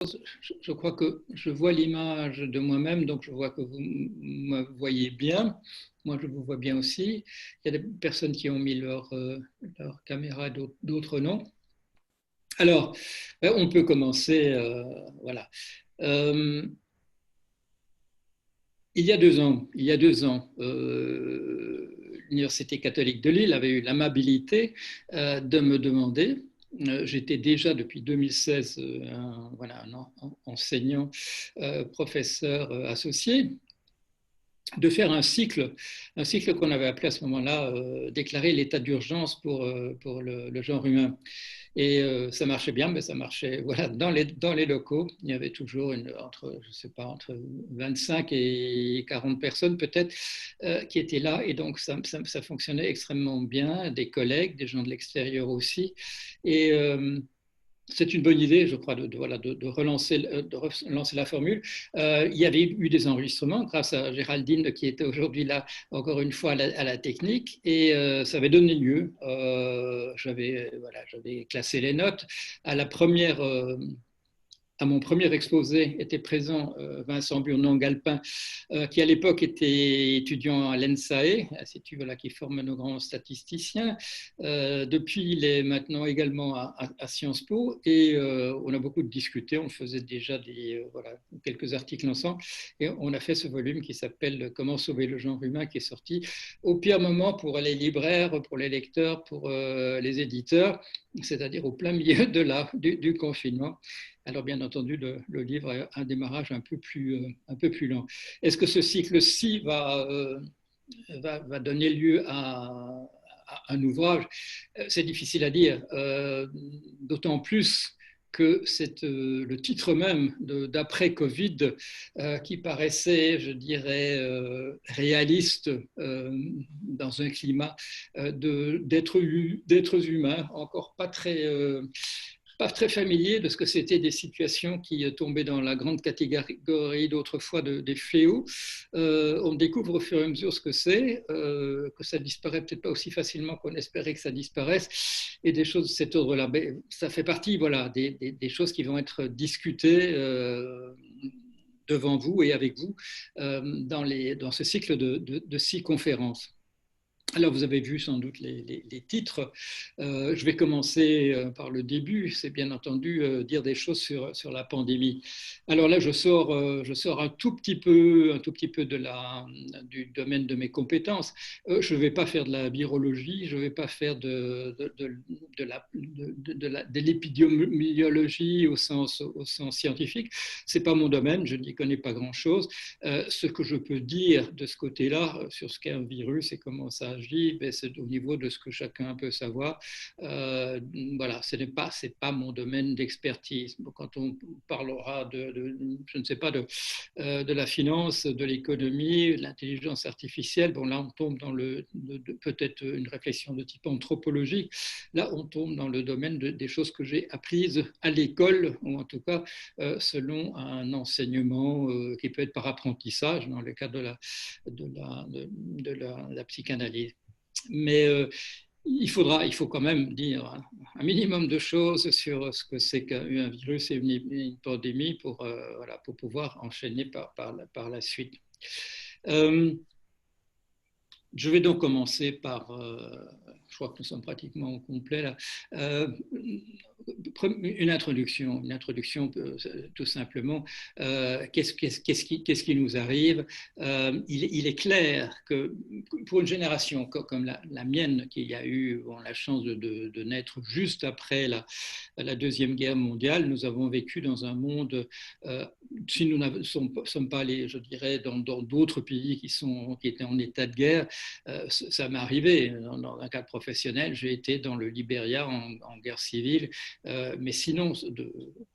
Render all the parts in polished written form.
Je crois que je vois l'image de moi-même, donc je vois que vous me voyez bien. Moi, je vous vois bien aussi. Il y a des personnes qui ont mis leur caméra, d'autres non. Alors, on peut commencer. Voilà. Euh, l'Université catholique de Lille avait eu l'amabilité de me demander. J'étais déjà depuis 2016 un enseignant, professeur associé, de faire un cycle qu'on avait appelé à ce moment-là déclarer l'état d'urgence pour le genre humain. Et ça marchait bien, mais ça marchait voilà, dans les locaux. Il y avait toujours je sais pas, entre 25 et 40 personnes peut-être qui étaient là. Et donc, ça fonctionnait extrêmement bien. Des collègues, des gens de l'extérieur aussi. Et c'est une bonne idée, je crois, de relancer la formule. Il y avait eu des enregistrements grâce à Géraldine qui était aujourd'hui là, encore une fois, à la technique, et ça avait donné lieu. J'avais classé les notes. À la première à mon premier exposé était présent Vincent Burnon-Galpin, qui à l'époque était étudiant à l'ENSAE, l'Institut voilà, qui forme nos grands statisticiens. Depuis, il est maintenant également à Sciences Po et on a beaucoup discuté. On faisait déjà quelques articles ensemble et on a fait ce volume qui s'appelle Comment sauver le genre humain, qui est sorti au pire moment pour les libraires, pour les lecteurs, pour les éditeurs, c'est-à-dire au plein milieu du confinement. Alors, bien entendu, le livre a un démarrage un peu plus lent. Est-ce que ce cycle-ci va donner lieu à un ouvrage? C'est difficile à dire, d'autant plus que c'est le titre même d'après-Covid qui paraissait, je dirais, réaliste dans un climat d'êtres humains encore pas très familier de ce que c'était des situations qui tombaient dans la grande catégorie d'autrefois des fléaux. On découvre au fur et à mesure ce que ça disparaît peut-être pas aussi facilement qu'on espérait que ça disparaisse, et des choses de cet ordre-là. Mais ça fait partie voilà, des choses qui vont être discutées devant vous et avec vous dans ce cycle de 6 conférences. Alors, vous avez vu sans doute les titres. Je vais commencer par le début, c'est bien entendu dire des choses sur la pandémie. Alors là, je sors un tout petit peu du domaine de mes compétences. Je ne vais pas faire de la virologie, je ne vais pas faire de l'épidémiologie au sens scientifique. Ce n'est pas mon domaine, je n'y connais pas grand-chose. Ce que je peux dire de ce côté-là, sur ce qu'est un virus et comment ça agit, ben c'est au niveau de ce que chacun peut savoir. Voilà, c'est pas mon domaine d'expertise. Quand on parlera je ne sais pas, de la finance, de l'économie, de l'intelligence artificielle, bon là on tombe dans peut-être une réflexion de type anthropologique. Là on tombe dans le domaine des choses que j'ai apprises à l'école, ou en tout cas selon un enseignement qui peut être par apprentissage dans le cadre de la psychanalyse. Mais il faut quand même dire un minimum de choses sur ce que c'est qu'un virus et une pandémie pour pouvoir enchaîner par la suite. Je vais donc commencer par, je crois que nous sommes pratiquement au complet là, une introduction tout simplement. Qu'est-ce qui nous arrive? Il est clair que pour une génération comme la mienne, qui a eu la chance de naître juste après la Deuxième Guerre mondiale, nous avons vécu dans un monde, si nous ne sommes pas allés, je dirais, dans d'autres pays qui étaient en état de guerre, ça m'est arrivé dans un cadre professionnel. J'ai été dans le Libéria en guerre civile, mais sinon,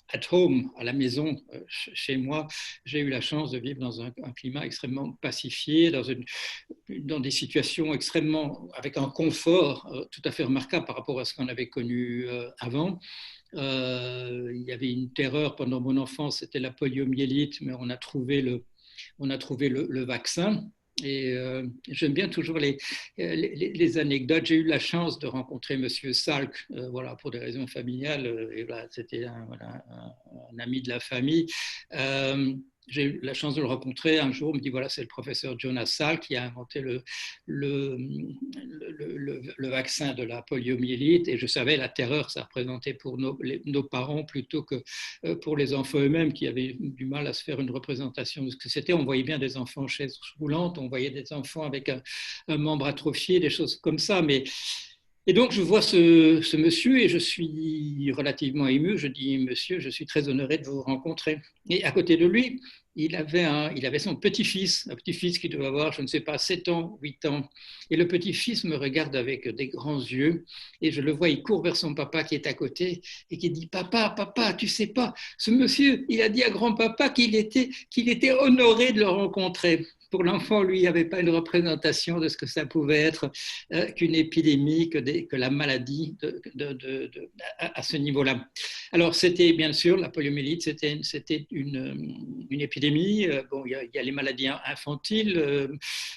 at home, à la maison, chez moi, j'ai eu la chance de vivre dans un climat extrêmement pacifié, dans des situations extrêmement, avec un confort tout à fait remarquable par rapport à ce qu'on avait connu avant. Il y avait une terreur pendant mon enfance, c'était la poliomyélite, mais on a trouvé le vaccin. Et j'aime bien toujours les anecdotes. J'ai eu la chance de rencontrer Monsieur Salk, voilà, pour des raisons familiales. Et voilà, c'était un ami de la famille. J'ai eu la chance de le rencontrer un jour. On me dit voilà, c'est le professeur Jonas Salk qui a inventé le, le vaccin de la poliomyélite. Et je savais la terreur que ça représentait pour nos parents plutôt que pour les enfants eux-mêmes qui avaient du mal à se faire une représentation de ce que c'était. On voyait bien des enfants en chaise roulante, on voyait des enfants avec un membre atrophié, des choses comme ça. Et donc, je vois ce monsieur et je suis relativement ému. Je dis, monsieur, je suis très honoré de vous rencontrer. Et à côté de lui, il avait son petit-fils, un petit-fils qui devait avoir, je ne sais pas, 7 ans, 8 ans. Et le petit-fils me regarde avec des grands yeux et je le vois, il court vers son papa qui est à côté et qui dit, papa, papa, tu sais pas, ce monsieur, il a dit à grand-papa qu'il était honoré de le rencontrer. Pour l'enfant, lui, il n'y avait pas une représentation de ce que ça pouvait être qu'une épidémie, que la maladie à ce niveau-là. Alors, c'était bien sûr la poliomyélite, c'était une épidémie. Bon, il y a les maladies infantiles.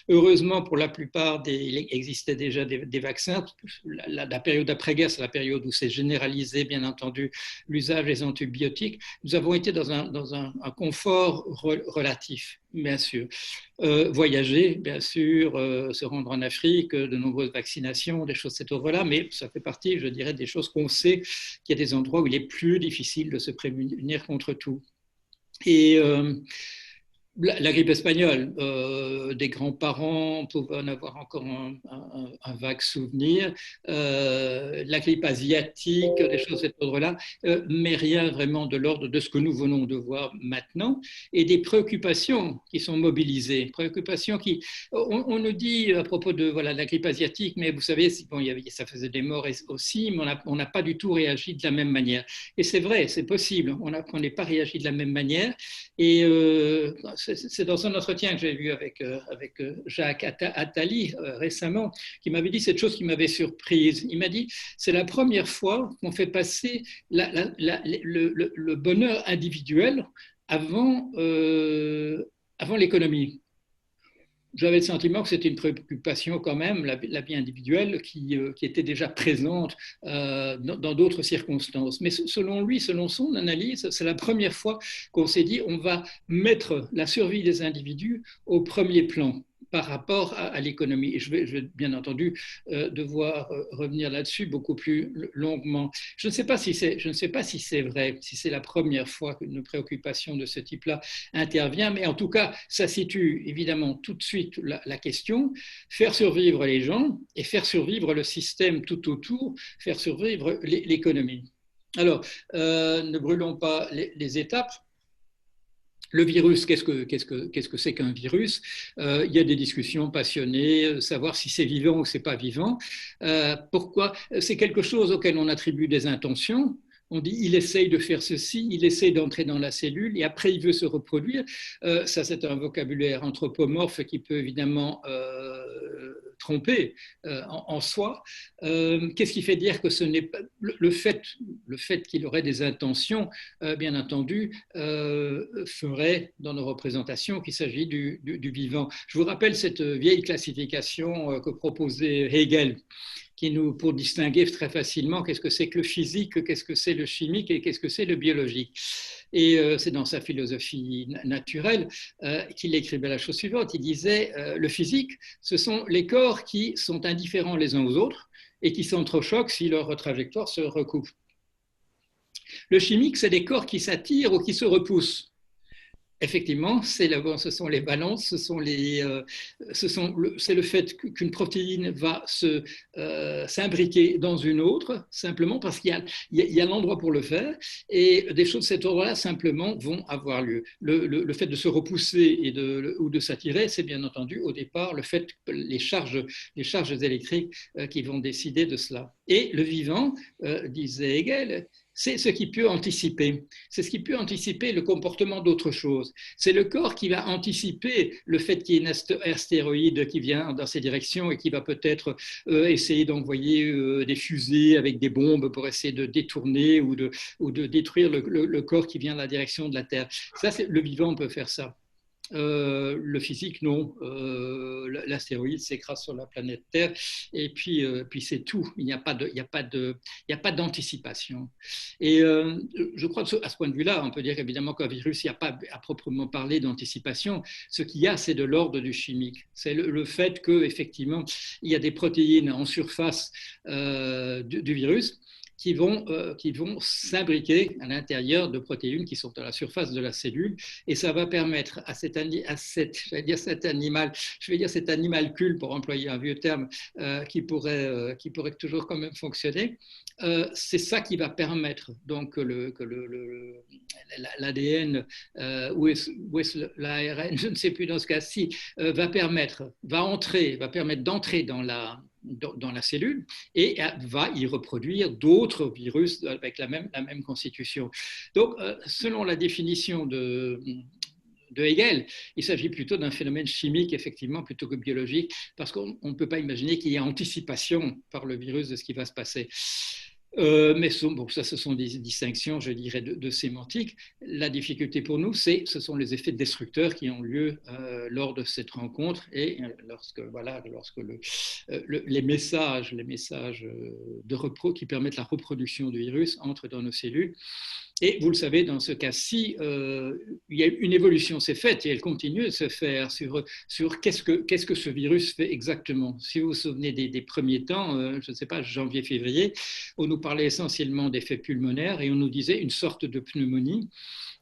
Heureusement, pour la plupart, il existait déjà des vaccins. La période d'après-guerre, c'est la période où s'est généralisé, bien entendu, l'usage des antibiotiques. Nous avons été dans un confort relatif, bien sûr. Voyager, bien sûr, se rendre en Afrique, de nombreuses vaccinations, des choses de cet ordre-là, mais ça fait partie, je dirais, des choses qu'on sait qu'il y a des endroits où il est plus difficile de se prémunir contre tout. Et la grippe espagnole, des grands-parents pouvaient en avoir encore un vague souvenir. La grippe asiatique, des choses de cet ordre-là, mais rien vraiment de l'ordre de ce que nous venons de voir maintenant. Et des préoccupations qui sont mobilisées. Préoccupations qui. On nous dit à propos de la grippe asiatique, mais vous savez, bon, ça faisait des morts aussi, mais on n'a pas du tout réagi de la même manière. Et c'est vrai, c'est possible. On n'est pas réagi de la même manière. Et c'est dans un entretien que j'ai vu avec Jacques Attali récemment, qui m'avait dit cette chose qui m'avait surprise. Il m'a dit, c'est la première fois qu'on fait passer le bonheur individuel avant l'économie. J'avais le sentiment que c'était une préoccupation quand même, la vie individuelle, qui était déjà présente dans d'autres circonstances. Mais selon lui, selon son analyse, c'est la première fois qu'on s'est dit on va mettre la survie des individus au premier plan par rapport à l'économie. Et je vais bien entendu devoir revenir là-dessus beaucoup plus longuement. Je ne sais pas si c'est vrai, si c'est la première fois qu'une préoccupation de ce type-là intervient, mais en tout cas, ça situe évidemment tout de suite la question, faire survivre les gens et faire survivre le système tout autour, faire survivre l'économie. Alors, ne brûlons pas les étapes. Le virus, qu'est-ce que c'est qu'un virus? Il y a des discussions passionnées, savoir si c'est vivant ou c'est pas vivant. Pourquoi? C'est quelque chose auquel on attribue des intentions. On dit il essaye de faire ceci, il essaye d'entrer dans la cellule et après il veut se reproduire. Ça, c'est un vocabulaire anthropomorphe qui peut évidemment tromper en soi. Qu'est-ce qui fait dire que ce n'est pas le fait qu'il aurait des intentions, bien entendu, ferait dans nos représentations qu'il s'agit du vivant. Je vous rappelle cette vieille classification que proposait Hegel, pour distinguer très facilement qu'est-ce que c'est que le physique, qu'est-ce que c'est le chimique et qu'est-ce que c'est le biologique. Et c'est dans sa philosophie naturelle qu'il écrivait la chose suivante. Il disait le physique, ce sont les corps qui sont indifférents les uns aux autres et qui s'entrechoquent si leur trajectoire se recoupe. Le chimique, c'est des corps qui s'attirent ou qui se repoussent. Effectivement, ce sont les balances, c'est le fait qu'une protéine va s'imbriquer dans une autre, simplement parce qu'il y a l'endroit pour le faire, et des choses de cet ordre-là, simplement, vont avoir lieu. Le fait de se repousser ou de s'attirer, c'est bien entendu, au départ, le fait que les charges électriques qui vont décider de cela. Et le vivant, disait Hegel, c'est ce qui peut anticiper. C'est ce qui peut anticiper le comportement d'autre chose. C'est le corps qui va anticiper le fait qu'il y ait un astéroïde qui vient dans ces directions et qui va peut-être essayer d'envoyer des fusées avec des bombes pour essayer de détourner ou de détruire le corps qui vient dans la direction de la Terre. Ça, le vivant peut faire ça. Le physique, non. L'astéroïde s'écrase sur la planète Terre et puis c'est tout. Il n'y a pas de, il n'y a pas de, il n'y a pas d'anticipation. Et je crois que à ce point de vue-là, on peut dire évidemment qu'un virus, il n'y a pas à proprement parler d'anticipation. Ce qu'il y a, c'est de l'ordre du chimique. C'est le fait qu'effectivement, il y a des protéines en surface du virus qui vont s'imbriquer à l'intérieur de protéines qui sont à la surface de la cellule, et ça va permettre à cet animalcule, pour employer un vieux terme, qui pourrait toujours quand même fonctionner. C'est ça qui va permettre donc que l'ADN ou est-ce l'ARN, je ne sais plus dans ce cas-ci, va permettre d'entrer dans la cellule et va y reproduire d'autres virus avec la même constitution. Donc, selon la définition de Hegel, il s'agit plutôt d'un phénomène chimique, effectivement, plutôt que biologique, parce qu'on ne peut pas imaginer qu'il y ait anticipation par le virus de ce qui va se passer. Mais bon, ça, ce sont des distinctions, je dirais, de sémantique. La difficulté pour nous, ce sont les effets destructeurs qui ont lieu lors de cette rencontre et lorsque les messages qui permettent la reproduction du virus entrent dans nos cellules. Et vous le savez, dans ce cas-ci, il y a une évolution s'est faite et elle continue de se faire sur qu'est-ce que ce virus fait exactement. Si vous vous souvenez des premiers temps, je ne sais pas, janvier-février, on nous parlait essentiellement d'effets pulmonaires et on nous disait une sorte de pneumonie.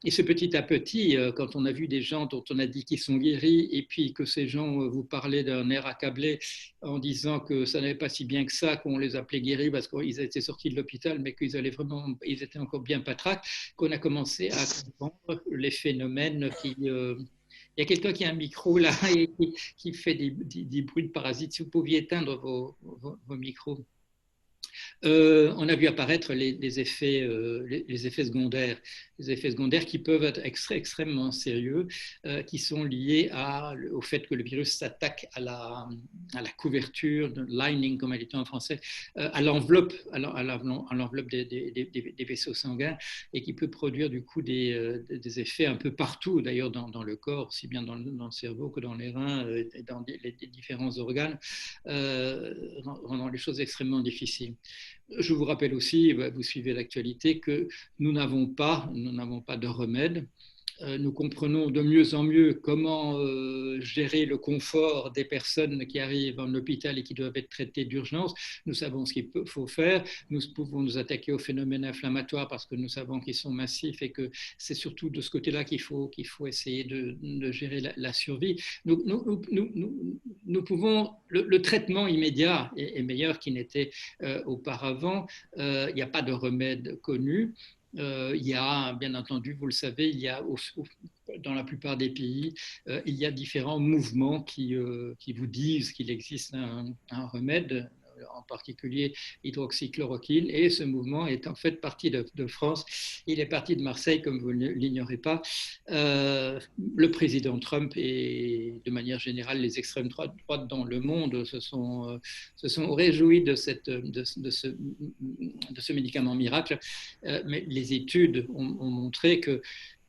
Et c'est petit à petit, quand on a vu des gens dont on a dit qu'ils sont guéris et puis que ces gens vous parlaient d'un air accablé en disant que ça n'allait pas si bien que ça, qu'on les appelait guéris parce qu'ils étaient sortis de l'hôpital, mais ils étaient encore bien patraques, qu'on a commencé à comprendre les phénomènes qui... il y a quelqu'un qui a un micro là et qui fait des bruits de parasites. Si vous pouviez éteindre vos micros. On a vu apparaître les effets secondaires. Les effets secondaires qui peuvent être extrêmement sérieux, qui sont liés au fait que le virus s'attaque à la couverture, lining, comme elle était en français, à l'enveloppe des vaisseaux sanguins et qui peut produire du coup des effets un peu partout, d'ailleurs dans le corps, aussi bien dans le cerveau que dans les reins et dans les différents organes, rendant les choses extrêmement difficiles. Je vous rappelle aussi, vous suivez l'actualité, que nous n'avons pas de remède. Nous comprenons de mieux en mieux comment gérer le confort des personnes qui arrivent en hôpital et qui doivent être traitées d'urgence. Nous savons ce qu'il faut faire. Nous pouvons nous attaquer aux phénomènes inflammatoires parce que nous savons qu'ils sont massifs et que c'est surtout de ce côté-là qu'il faut essayer de gérer la survie. Nous pouvons, le traitement immédiat est meilleur qu'il n'était auparavant. Il n'y a pas de remède connu. Il y a, bien entendu, vous le savez, dans la plupart des pays, il y a différents mouvements qui vous disent qu'il existe un remède, en particulier hydroxychloroquine, et ce mouvement est en fait parti de France. Il est parti de Marseille, comme vous ne l'ignorez pas. Le président Trump et de manière générale les extrêmes droites dans le monde se sont réjouis de ce médicament miracle, mais les études ont montré que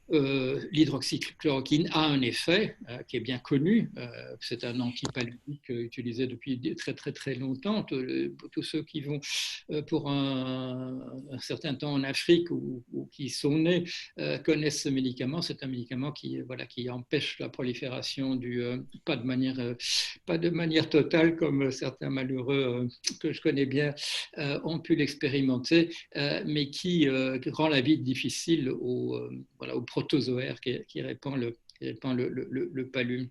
l'hydroxychloroquine a un effet qui est bien connu. C'est un antipaludique utilisé depuis très très très longtemps. Tous ceux qui vont pour un certain temps en Afrique ou qui sont nés connaissent ce médicament. C'est un médicament qui empêche la prolifération pas de manière totale comme certains malheureux que je connais bien ont pu l'expérimenter, mais qui rend la vie difficile aux protozoaire qui répand le palu.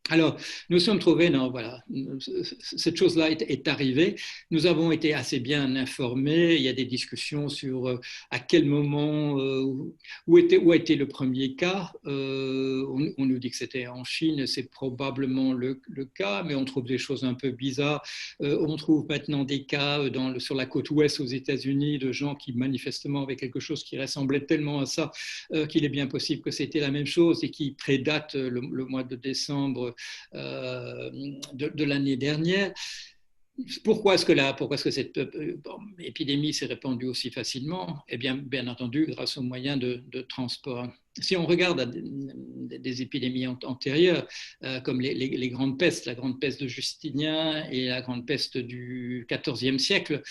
Alors, nous sommes trouvés cette chose-là est arrivée. Nous avons été assez bien informés. Il y a des discussions sur à quel moment, où a été le premier cas. On nous dit que c'était en Chine, c'est probablement le cas, mais on trouve des choses un peu bizarres. On trouve maintenant des cas sur la côte ouest aux États-Unis de gens qui manifestement avaient quelque chose qui ressemblait tellement à ça qu'il est bien possible que c'était la même chose et qui prédate le mois de décembre de l'année dernière. Pourquoi est-ce que cette épidémie s'est répandue aussi facilement? Eh bien, bien entendu, grâce aux moyens de transport. Si on regarde des épidémies antérieures, comme les grandes pestes, la grande peste de Justinien et la grande peste du XIVe siècle.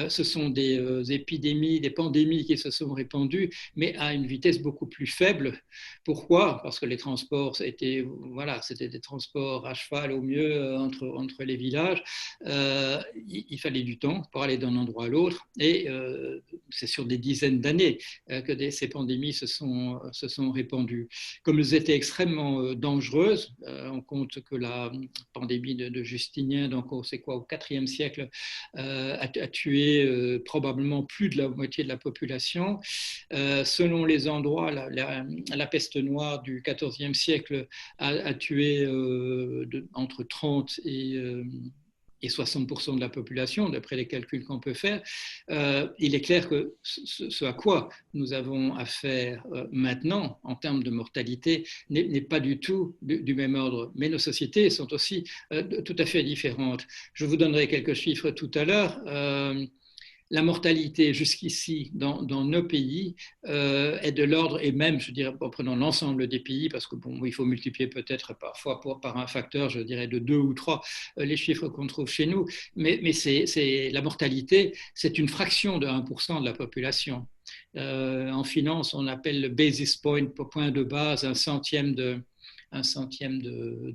Ce sont des épidémies, des pandémies qui se sont répandues, mais à une vitesse beaucoup plus faible. Pourquoi? Parce que les transports étaient, voilà, c'était des transports à cheval au mieux entre les villages. Il fallait du temps pour aller d'un endroit à l'autre, et c'est sur des dizaines d'années que ces pandémies se sont répandues. Comme elles étaient extrêmement dangereuses, on compte que la pandémie de Justinien, donc c'est quoi, au IVe siècle, a tué probablement plus de la moitié de la population. Selon les endroits, la peste noire du XIVe siècle a tué entre 30 et 60% de la population, d'après les calculs qu'on peut faire. Il est clair que ce à quoi nous avons affaire maintenant, en termes de mortalité, n'est pas du tout du même ordre. Mais nos sociétés sont aussi tout à fait différentes. Je vous donnerai quelques chiffres tout à l'heure. La mortalité jusqu'ici dans nos pays est de l'ordre, et même, je dirais, en prenant l'ensemble des pays, parce que bon, il faut multiplier peut-être parfois par un facteur, je dirais, de 2 ou 3 les chiffres qu'on trouve chez nous, mais la mortalité, c'est une fraction de 1% de la population. En finance, on appelle le basis point, point de base, un centième de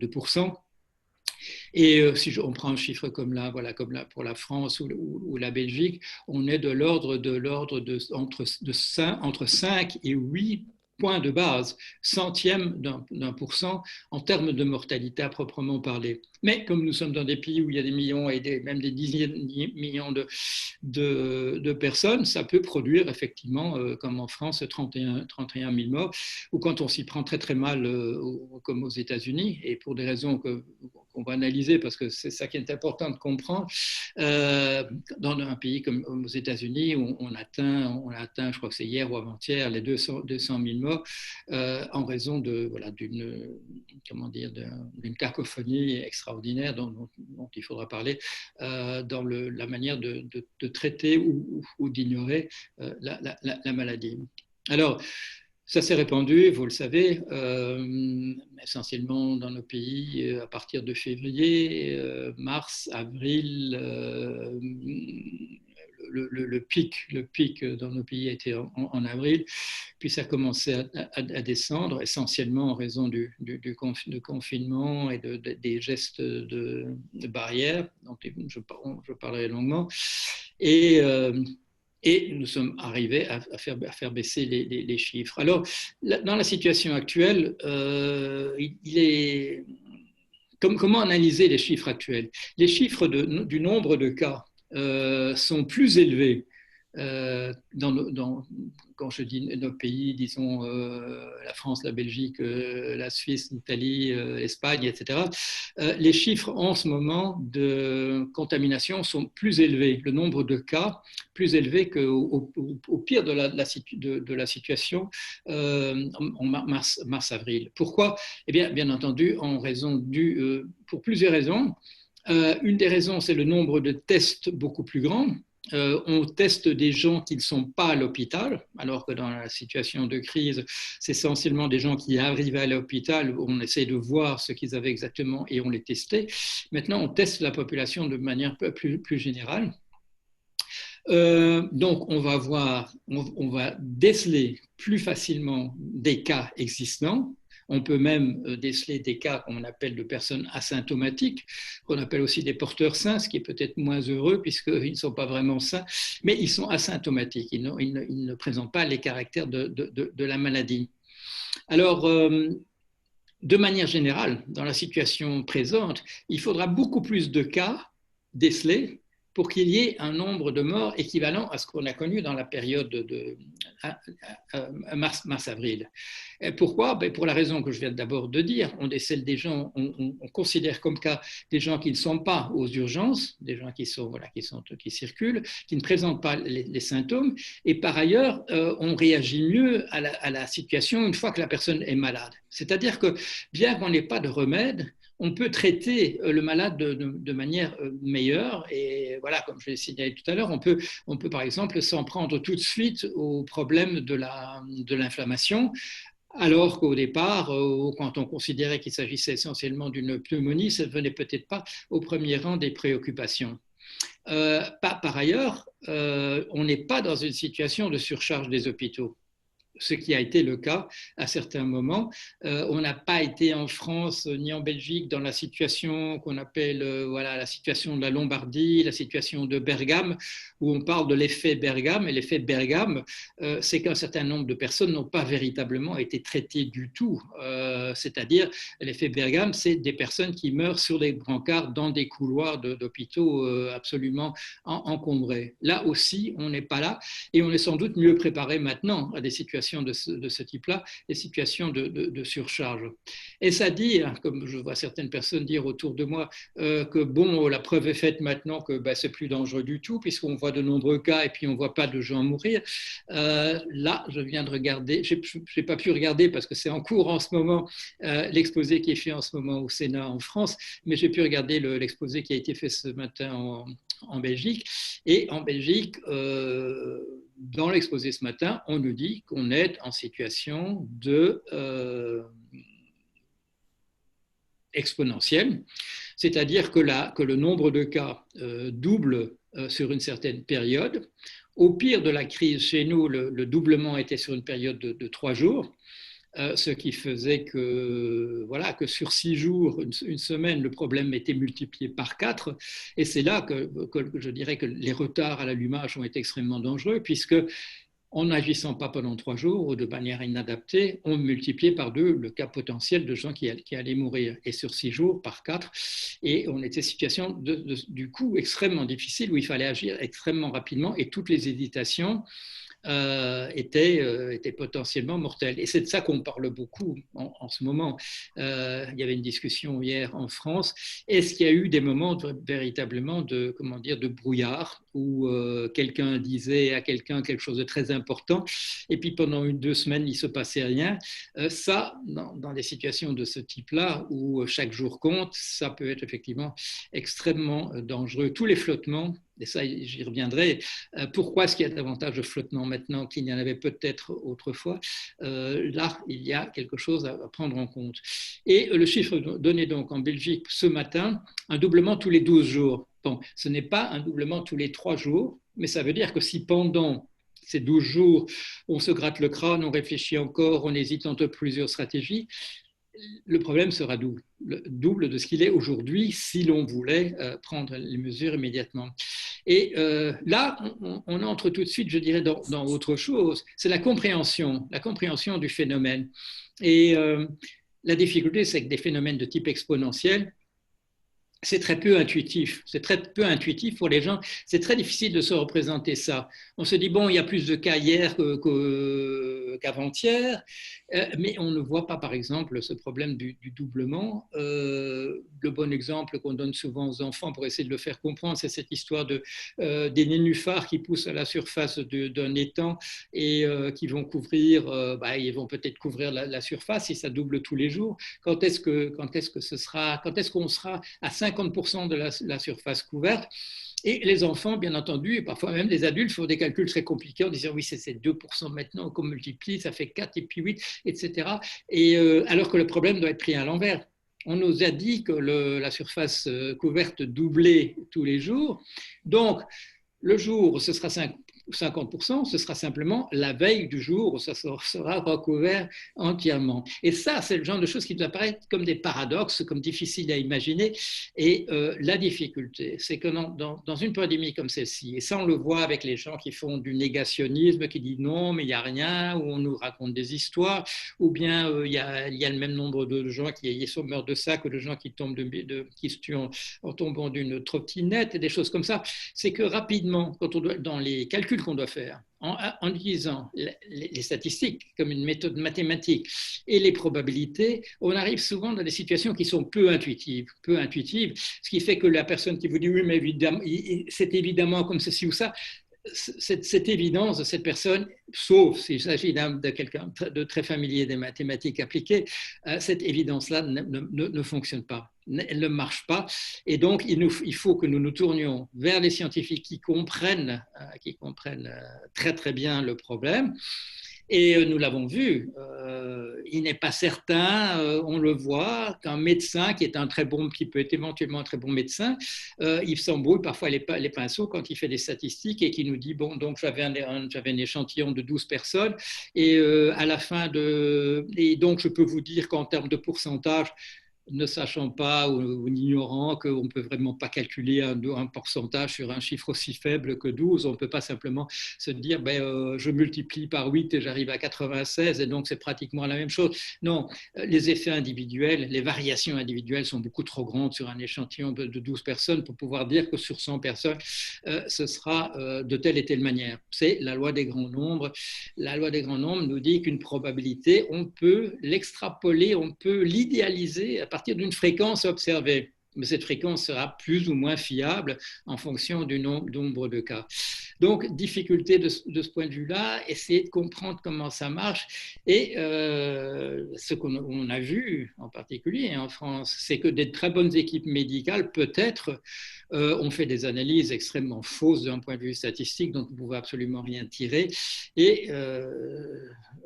pourcent. Et si on prend un chiffre comme là, voilà, comme là pour la France ou la Belgique, on est de l'ordre entre 5 et 8 points de base, centième d'un pourcent en termes de mortalité à proprement parler. Mais comme nous sommes dans des pays où il y a des millions et même des dizaines de millions de personnes, ça peut produire effectivement, comme en France, 31 000 morts, ou quand on s'y prend très très mal, comme aux États-Unis, et pour des raisons qu'on va analyser, parce que c'est ça qui est important de comprendre, dans un pays comme aux États-Unis, où on atteint, je crois que c'est hier ou avant-hier, les 200 000 morts, en raison d'une cacophonie extraordinaire dont il faudra parler dans la manière de traiter ou d'ignorer la maladie. Alors, ça s'est répandu, vous le savez, essentiellement dans nos pays à partir de février, mars, avril. Le pic dans nos pays a été en avril, puis ça a commencé à descendre, essentiellement en raison du confinement et des gestes de barrière, dont je parlerai longuement. Et nous sommes arrivés à faire baisser les chiffres. Alors, dans la situation actuelle, comment analyser les chiffres actuels? Les chiffres du nombre de cas sont plus élevés quand je dis nos pays, disons la France, la Belgique, la Suisse, l'Italie, l'Espagne, etc. Les chiffres en ce moment de contamination sont plus élevés, le nombre de cas plus élevé qu'au pire de la situation en mars-avril. Pourquoi? Eh bien entendu, pour plusieurs raisons. Une des raisons, c'est le nombre de tests beaucoup plus grand. On teste des gens qui ne sont pas à l'hôpital, alors que dans la situation de crise, c'est essentiellement des gens qui arrivent à l'hôpital où on essaie de voir ce qu'ils avaient exactement et on les testait. Maintenant, on teste la population de manière plus générale. Donc, on va déceler plus facilement des cas existants. On peut même déceler des cas qu'on appelle de personnes asymptomatiques, qu'on appelle aussi des porteurs sains, ce qui est peut-être moins heureux puisqu'ils ne sont pas vraiment sains, mais ils sont asymptomatiques, ils ne présentent pas les caractères de la maladie. Alors, de manière générale, dans la situation présente, il faudra beaucoup plus de cas décelés pour qu'il y ait un nombre de morts équivalent à ce qu'on a connu dans la période de mars-avril. Pourquoi? Pour la raison que je viens d'abord de dire, on décèle des gens, on considère comme cas des gens qui ne sont pas aux urgences, des gens qui circulent, qui ne présentent pas les symptômes, et par ailleurs, on réagit mieux à la situation une fois que la personne est malade. C'est-à-dire que bien qu'on n'ait pas de remède, on peut traiter le malade de manière meilleure. Et voilà, comme je l'ai signalé tout à l'heure, on peut par exemple s'en prendre tout de suite au problème de l'inflammation Alors qu'au départ, quand on considérait qu'il s'agissait essentiellement d'une pneumonie, ça ne venait peut-être pas au premier rang des préoccupations. Par ailleurs, on n'est pas dans une situation de surcharge des hôpitaux, ce qui a été le cas à certains moments. On n'a pas été en France ni en Belgique dans la situation qu'on appelle voilà, la situation de la Lombardie, la situation de Bergame, où on parle de l'effet Bergame. Et l'effet Bergame, c'est qu'un certain nombre de personnes n'ont pas véritablement été traitées du tout. C'est-à-dire, l'effet Bergame, c'est des personnes qui meurent sur des brancards dans des couloirs d'hôpitaux absolument encombrés. Là aussi, on n'est pas là et on est sans doute mieux préparé maintenant à des situations de ce type-là, des situations de surcharge. Est-ce à dire, comme je vois certaines personnes dire autour de moi, que bon, la preuve est faite maintenant que c'est plus dangereux du tout, puisqu'on voit de nombreux cas et puis on ne voit pas de gens mourir. Là, je viens de regarder, je n'ai pas pu regarder parce que c'est en cours en ce moment, l'exposé qui est fait en ce moment au Sénat en France, mais j'ai pu regarder l'exposé qui a été fait ce matin en Belgique. Et en Belgique, dans l'exposé ce matin, on nous dit qu'on est en situation de exponentielle, c'est-à-dire que le nombre de cas double sur une certaine période. Au pire de la crise, chez nous, le doublement était sur une période de 3 jours. Ce qui faisait que, voilà, que sur 6 jours, une semaine, le problème était multiplié par 4. Et c'est là que je dirais que les retards à l'allumage ont été extrêmement dangereux, puisque en n'agissant pas pendant 3 jours ou de manière inadaptée, on multipliait par 2 le cas potentiel de gens qui allaient mourir. Et sur 6 jours, par 4. Et on était en situation du coup extrêmement difficile où il fallait agir extrêmement rapidement et toutes les hésitations était potentiellement mortel. Et c'est de ça qu'on parle beaucoup en ce moment. Il y avait une discussion hier en France. Est-ce qu'il y a eu des moments véritablement de, comment dire, de brouillard où quelqu'un disait à quelqu'un quelque chose de très important et puis pendant 2 semaines, il ne se passait rien. Ça, dans des situations de ce type-là, où chaque jour compte, ça peut être effectivement extrêmement dangereux. Tous les flottements, et ça j'y reviendrai, pourquoi est-ce qu'il y a davantage de flottements maintenant qu'il n'y en avait peut-être autrefois? Là, il y a quelque chose à prendre en compte. Et le chiffre donné donc en Belgique ce matin, un doublement tous les 12 jours. Bon, ce n'est pas un doublement tous les 3 jours, mais ça veut dire que si pendant ces 12 jours, on se gratte le crâne, on réfléchit encore, on hésite entre plusieurs stratégies, le problème sera double de ce qu'il est aujourd'hui si l'on voulait prendre les mesures immédiatement. Et là, on entre tout de suite, je dirais, dans autre chose. C'est la compréhension du phénomène. Et la difficulté, c'est que des phénomènes de type exponentiel, c'est très peu intuitif. C'est très peu intuitif pour les gens. C'est très difficile de se représenter ça. On se dit, bon, il y a plus de cas hier qu'avant-hier, mais on ne voit pas, par exemple, ce problème du doublement. Le bon exemple qu'on donne souvent aux enfants pour essayer de le faire comprendre, c'est cette histoire des nénuphars qui poussent à la surface d'un étang et qui vont couvrir, ils vont peut-être couvrir la surface si ça double tous les jours. Quand est-ce qu'on sera à 50% de la surface couverte? Et les enfants, bien entendu, et parfois même les adultes, font des calculs très compliqués en disant oui, c'est 2% maintenant qu'on multiplie, ça fait 4 et puis 8, etc. Et alors que le problème doit être pris à l'envers. On nous a dit que la surface couverte doublait tous les jours. Donc, le jour où ce sera 50%, ce sera simplement la veille du jour où ça sera recouvert entièrement. Et ça, c'est le genre de choses qui nous apparaissent comme des paradoxes, comme difficiles à imaginer. Et la difficulté, c'est que dans une pandémie comme celle-ci, et ça on le voit avec les gens qui font du négationnisme, qui disent non, mais il n'y a rien, ou on nous raconte des histoires, ou bien il y a le même nombre de gens qui meurent de ça que de gens qui qui se tuent en tombant d'une trottinette et des choses comme ça. C'est que rapidement, dans les calculs qu'on doit faire, en utilisant les statistiques comme une méthode mathématique et les probabilités, on arrive souvent dans des situations qui sont peu intuitives, ce qui fait que la personne qui vous dit oui, mais évidemment, c'est évidemment comme ceci ou ça, cette évidence de cette personne, sauf s'il s'agit de quelqu'un de très familier des mathématiques appliquées, cette évidence-là ne fonctionne pas, elle ne marche pas. Et donc, il faut que nous nous tournions vers les scientifiques qui comprennent très très bien le problème. Et nous l'avons vu, il n'est pas certain, on le voit, qu'un médecin qui est un très bon, qui peut être éventuellement un très bon médecin, il s'embrouille parfois les pinceaux quand il fait des statistiques et qui nous dit, bon, donc j'avais un échantillon de 12 personnes et à la fin et donc je peux vous dire qu'en termes de pourcentage, ne sachant pas ou ignorant qu'on ne peut vraiment pas calculer un pourcentage sur un chiffre aussi faible que 12, on ne peut pas simplement se dire je multiplie par 8 et j'arrive à 96 et donc c'est pratiquement la même chose. Non, les effets individuels, les variations individuelles sont beaucoup trop grandes sur un échantillon de 12 personnes pour pouvoir dire que sur 100 personnes, ce sera de telle et telle manière. C'est la loi des grands nombres. La loi des grands nombres nous dit qu'une probabilité, on peut l'extrapoler, on peut l'idéaliser à partir d'une fréquence observée. Mais cette fréquence sera plus ou moins fiable en fonction du nombre de cas. Donc, difficulté de ce point de vue-là, essayer de comprendre comment ça marche. Et ce qu'on a vu, en particulier en France, c'est que des très bonnes équipes médicales, peut-être, ont fait des analyses extrêmement fausses d'un point de vue statistique, dont on ne pouvait absolument rien tirer. Et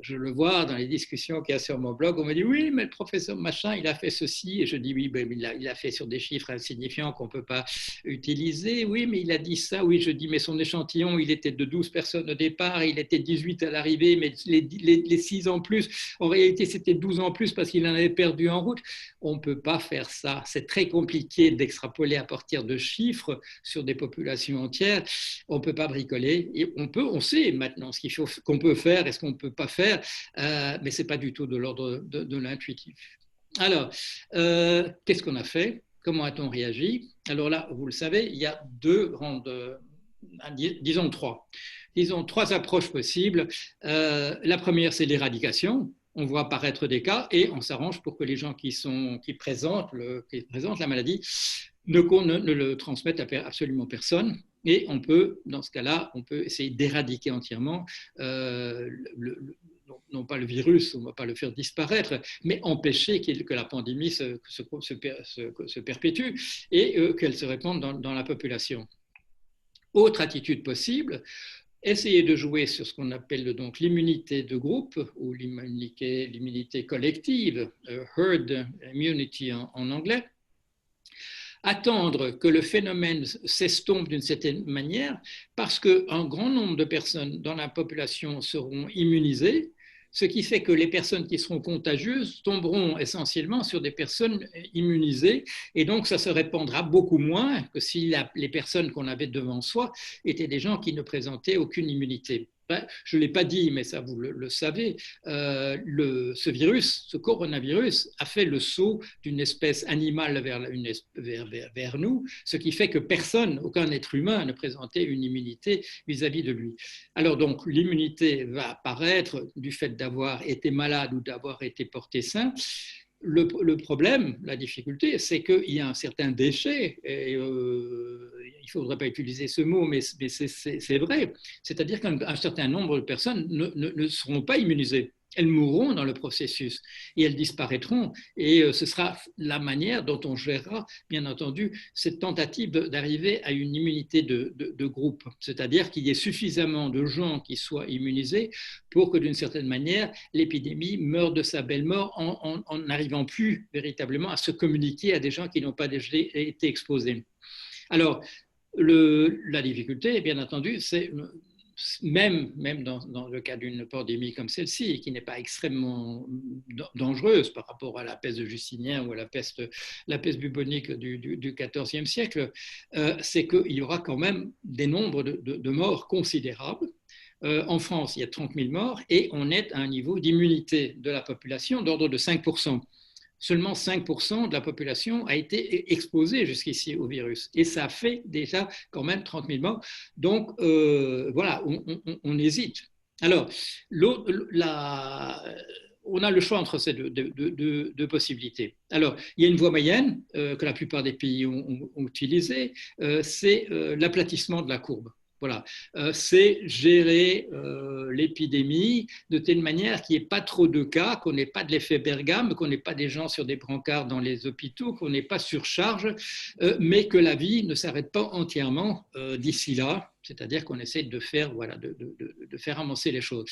je le vois dans les discussions qu'il y a sur mon blog, on me dit oui, mais le professeur machin, il a fait ceci. Et je dis oui, ben, il a fait sur des chiffres insignifiants qu'on ne peut pas utiliser. Oui, mais il a dit ça. Oui, je dis, mais son échantillon, il était de 12 personnes au départ, il était 18 à l'arrivée, mais les 6 en plus, en réalité, c'était 12 en plus parce qu'il en avait perdu en route. On ne peut pas faire ça. C'est très compliqué d'extrapoler à partir de chiffres sur des populations entières. On ne peut pas bricoler. Et on sait maintenant qu'on peut faire et ce qu'on ne peut pas faire, mais ce n'est pas du tout de l'ordre de l'intuitif. Alors, qu'est-ce qu'on a fait? Comment a-t-on réagi? Alors là, vous le savez, il y a deux grandes, disons trois approches possibles. La première, c'est l'éradication. On voit apparaître des cas et on s'arrange pour que les gens qui présentent la maladie ne le transmettent à absolument personne. Et on peut, dans ce cas-là, on peut essayer d'éradiquer entièrement non pas le virus, on ne va pas le faire disparaître, mais empêcher que la pandémie se perpétue et qu'elle se répande dans la population. Autre attitude possible, essayer de jouer sur ce qu'on appelle donc l'immunité de groupe ou l'immunité collective, herd immunity en anglais. Attendre que le phénomène s'estompe d'une certaine manière parce qu'un grand nombre de personnes dans la population seront immunisées, ce qui fait que les personnes qui seront contagieuses tomberont essentiellement sur des personnes immunisées et donc ça se répandra beaucoup moins que si les personnes qu'on avait devant soi étaient des gens qui ne présentaient aucune immunité. Je ne l'ai pas dit, mais ça vous le savez, ce coronavirus a fait le saut d'une espèce animale vers nous, ce qui fait que personne, aucun être humain ne présentait une immunité vis-à-vis de lui. Alors donc l'immunité va apparaître du fait d'avoir été malade ou d'avoir été porté sain. Le problème, la difficulté, c'est qu'il y a un certain déchet, et il ne faudrait pas utiliser ce mot, mais c'est vrai, c'est-à-dire qu'un certain nombre de personnes ne seront pas immunisées. Elles mourront dans le processus et elles disparaîtront. Et ce sera la manière dont on gérera, bien entendu, cette tentative d'arriver à une immunité de groupe. C'est-à-dire qu'il y ait suffisamment de gens qui soient immunisés pour que, d'une certaine manière, l'épidémie meure de sa belle mort en n'arrivant plus véritablement à se communiquer à des gens qui n'ont pas déjà été exposés. Alors, la difficulté, bien entendu, c'est même dans le cas d'une pandémie comme celle-ci, qui n'est pas extrêmement dangereuse par rapport à la peste de Justinien ou à la peste bubonique du XIVe siècle, c'est qu'il y aura quand même des nombres de morts considérables. En France, il y a 30 000 morts et on est à un niveau d'immunité de la population d'ordre de 5%. Seulement 5% de la population a été exposée jusqu'ici au virus. Et ça fait déjà quand même 30 000 morts. Donc, voilà, on hésite. Alors, on a le choix entre ces deux possibilités. Alors, il y a une voie moyenne que la plupart des pays ont utilisée, c'est l'aplatissement de la courbe. Voilà, c'est gérer l'épidémie de telle manière qu'il n'y ait pas trop de cas, qu'on n'ait pas de l'effet Bergame, qu'on n'ait pas des gens sur des brancards dans les hôpitaux, qu'on n'ait pas surcharge, mais que la vie ne s'arrête pas entièrement d'ici là. C'est-à-dire qu'on essaie de faire, voilà, de faire avancer les choses.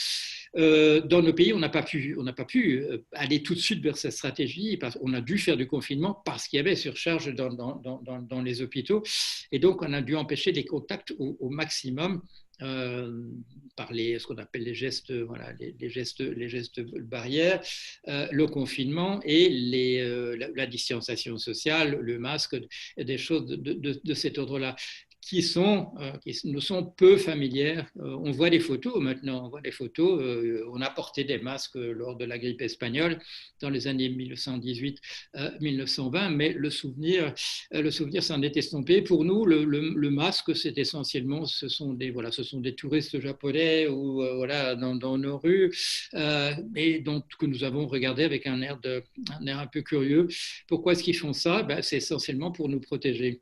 Dans nos pays, on n'a pas pu aller tout de suite vers cette stratégie. On a dû faire du confinement parce qu'il y avait surcharge dans les hôpitaux. Et donc, on a dû empêcher les contacts au maximum. Par ce qu'on appelle les gestes, voilà, les gestes barrières, le confinement et la distanciation sociale, le masque, des choses de cet ordre-là qui nous sont peu familières. On voit des photos maintenant, on voit des photos. On a porté des masques lors de la grippe espagnole dans les années 1918-1920, mais le souvenir s'en est estompé. Pour nous, le masque, c'est essentiellement, ce sont des touristes japonais ou voilà, dans nos rues, et donc que nous avons regardé avec un air un peu curieux. Pourquoi est-ce qu'ils font ça? C'est essentiellement pour nous protéger.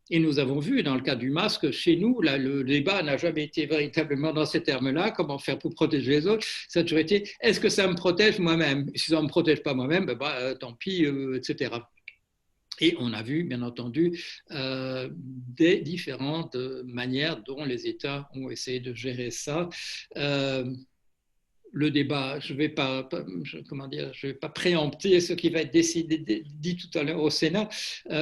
Et nous avons vu, dans le cas du masque, chez nous, là, le débat n'a jamais été véritablement dans ces termes-là, comment faire pour protéger les autres. Ça a toujours été, est-ce que ça me protège moi-même? Si ça ne me protège pas moi-même, tant pis, etc. Et on a vu, bien entendu, des différentes manières dont les États ont essayé de gérer ça. Le débat, je ne vais pas préempter ce qui va être dit tout à l'heure au Sénat,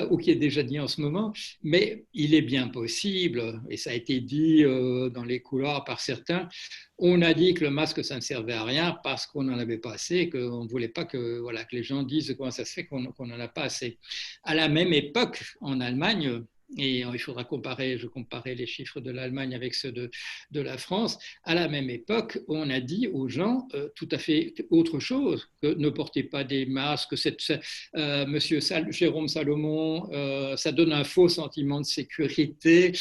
ou qui est déjà dit en ce moment, mais il est bien possible, et ça a été dit dans les couloirs par certains, on a dit que le masque, ça ne servait à rien parce qu'on n'en avait pas assez, qu'on ne voulait pas que les gens disent comment ça se fait qu'on n'en a pas assez. À la même époque, en Allemagne, et il faudra je comparais les chiffres de l'Allemagne avec ceux de la France, à la même époque, on a dit aux gens tout à fait autre chose, que ne portez pas des masques, monsieur Jérôme Salomon, ça donne un faux sentiment de sécurité,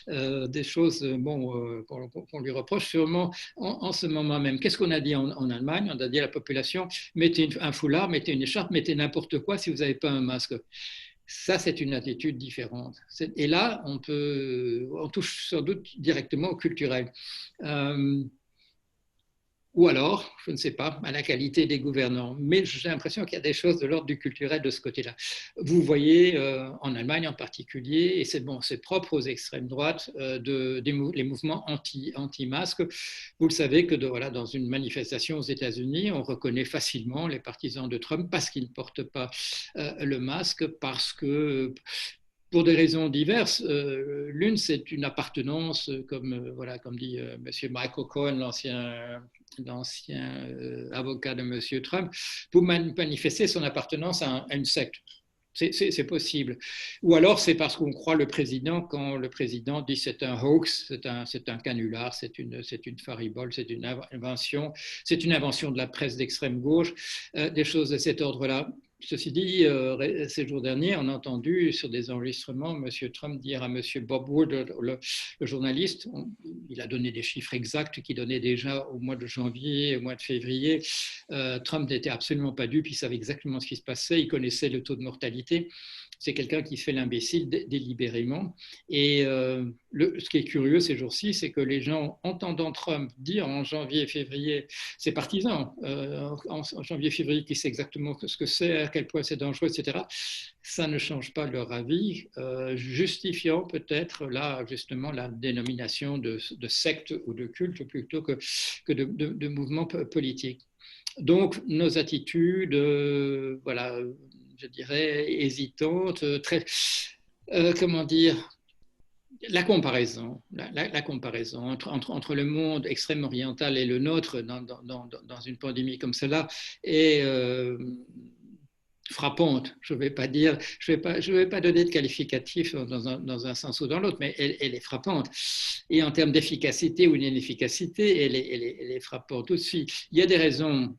des choses qu'on lui reproche sûrement en ce moment même. Qu'est-ce qu'on a dit en Allemagne? On a dit à la population, mettez un foulard, mettez une écharpe, mettez n'importe quoi si vous n'avez pas un masque. Ça, c'est une attitude différente. Et là, on touche sans doute directement au culturel. Ou alors, je ne sais pas, à la qualité des gouvernants. Mais j'ai l'impression qu'il y a des choses de l'ordre du culturel de ce côté-là. Vous voyez, en Allemagne en particulier, et c'est propre aux extrêmes droites, les mouvements anti-masques. Vous le savez que dans une manifestation aux États-Unis, on reconnaît facilement les partisans de Trump parce qu'ils ne portent pas le masque, parce que pour des raisons diverses. L'une, c'est une appartenance, comme dit M. Michael Cohen, l'ancien avocat de M. Trump, pour manifester son appartenance à une secte. C'est possible. Ou alors c'est parce qu'on croit le président quand le président dit c'est un hoax, c'est un canular, c'est une faribole, c'est une invention de la presse d'extrême gauche, des choses de cet ordre-là. Ceci dit, ces jours derniers, on a entendu sur des enregistrements M. Trump dire à M. Bob Wood, le journaliste, il a donné des chiffres exacts qui donnaient déjà au mois de janvier, au mois de février. Trump n'était absolument pas dupe, il savait exactement ce qui se passait, il connaissait le taux de mortalité. C'est quelqu'un qui fait l'imbécile délibérément. Et ce qui est curieux ces jours-ci, c'est que les gens, entendant Trump dire en janvier et février, ses partisans, en janvier et février, qui sait exactement ce que c'est, à quel point c'est dangereux, etc., ça ne change pas leur avis, justifiant peut-être là justement la dénomination de secte ou de culte plutôt que de mouvement politique. Donc nos attitudes, je dirais, hésitantes, comment dire, la comparaison entre le monde extrême oriental et le nôtre dans une pandémie comme cela est frappante. Je ne vais pas donner de qualificatif dans un sens ou dans l'autre, mais elle est frappante. Et en termes d'efficacité ou d'inefficacité, elle est frappante aussi. Il y a des raisons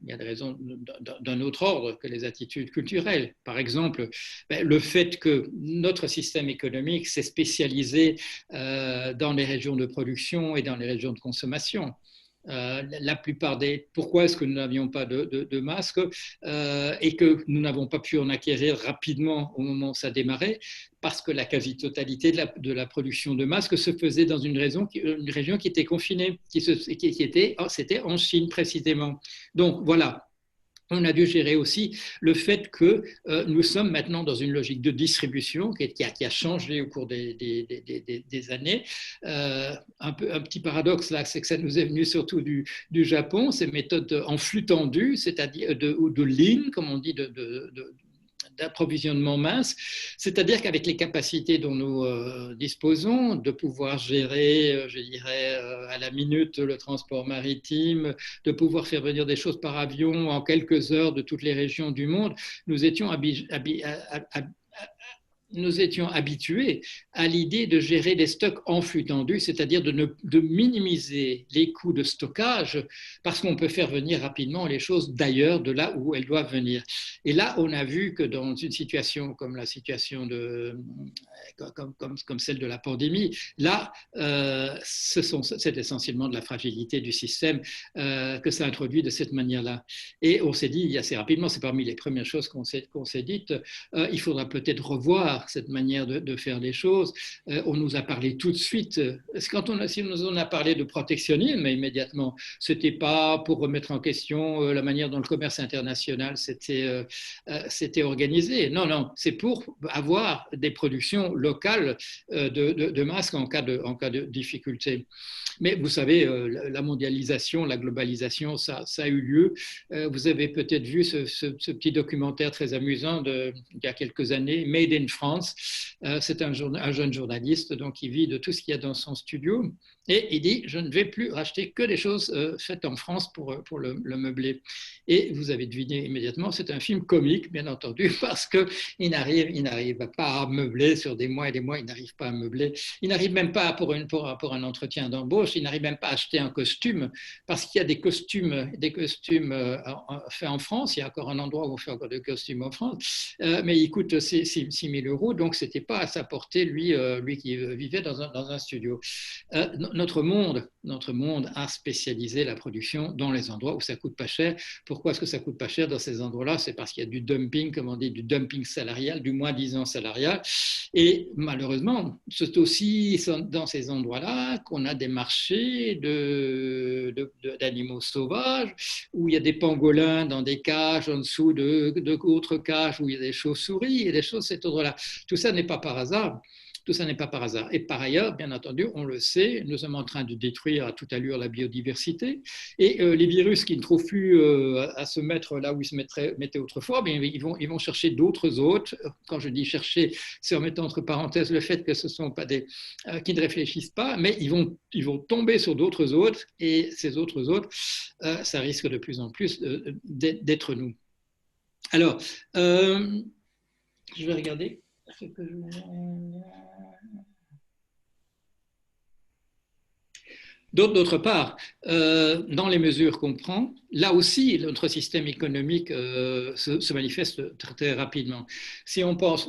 d'un autre ordre que les attitudes culturelles. Par exemple, le fait que notre système économique s'est spécialisé dans les régions de production et dans les régions de consommation. La plupart pourquoi est-ce que nous n'avions pas de masques et que nous n'avons pas pu en acquérir rapidement au moment où ça démarrait, parce que la quasi-totalité de la production de masques se faisait dans une région qui était confinée, c'était en Chine précisément. Donc voilà. on a dû gérer aussi le fait que nous sommes maintenant dans une logique de distribution qui a changé au cours des années. Un petit paradoxe là, c'est que ça nous est venu surtout du Japon, ces méthodes en flux tendu, c'est-à-dire ou de lean, comme on dit, d'approvisionnement mince, c'est-à-dire qu'avec les capacités dont nous disposons, de pouvoir gérer, je dirais, à la minute le transport maritime, de pouvoir faire venir des choses par avion en quelques heures de toutes les régions du monde, nous étions habitués à l'idée de gérer des stocks en flux tendu, c'est-à-dire de minimiser les coûts de stockage parce qu'on peut faire venir rapidement les choses d'ailleurs, de là où elles doivent venir. Et là, on a vu que dans une situation comme la situation comme celle de la pandémie, là, c'est essentiellement de la fragilité du système que ça introduit de cette manière-là. Et on s'est dit assez rapidement, c'est parmi les premières choses qu'on s'est dites, il faudra peut-être revoir cette manière de faire les choses. On nous a parlé tout de suite, si on nous a parlé de protectionnisme immédiatement, ce n'était pas pour remettre en question la manière dont le commerce international s'était organisé. Non, non, c'est pour avoir des productions locales de masques en cas de difficulté. Mais vous savez, la mondialisation, la globalisation, ça a eu lieu. Vous avez peut-être vu ce petit documentaire très amusant il y a quelques années, Made in France. C'est un jeune journaliste donc, qui vit de tout ce qu'il y a dans son studio et il dit je ne vais plus racheter que des choses faites en France pour le meubler. Et vous avez deviné immédiatement, c'est un film comique bien entendu parce qu'il n'arrive pas à meubler sur des mois et des mois, il n'arrive pas à meubler, il n'arrive même pas pour un entretien d'embauche, il n'arrive même pas à acheter un costume parce qu'il y a des costumes faits en France, il y a encore un endroit où on fait encore des costumes en France, mais ils coûtent 6 000 euros, donc ce n'était pas à sa portée, lui qui vivait dans un studio. Notre monde a spécialisé la production dans les endroits où ça coûte pas cher. Pourquoi est-ce que ça coûte pas cher dans ces endroits-là? C'est parce qu'il y a du dumping, comme on dit, du dumping salarial, du moins-disant salarial. Et malheureusement, c'est aussi dans ces endroits-là qu'on a des marchés d'animaux sauvages, où il y a des pangolins dans des cages en dessous d'autres cages, où il y a des chauves-souris et des choses de cet ordre-là. Tout ça n'est pas par hasard. Tout ça n'est pas par hasard. Et par ailleurs, bien entendu, on le sait, nous sommes en train de détruire à toute allure la biodiversité. Et les virus qui ne trouvent plus à se mettre là où ils se mettaient autrefois, bien, ils vont chercher d'autres hôtes. Quand je dis chercher, c'est en mettant entre parenthèses le fait que ce ne sont pas qui ne réfléchissent pas, mais ils vont tomber sur d'autres hôtes. Et ces autres hôtes, ça risque de plus en plus d'être nous. Alors, je vais regarder. D'autre part, dans les mesures qu'on prend, là aussi, notre système économique se manifeste très, très rapidement. Si on pense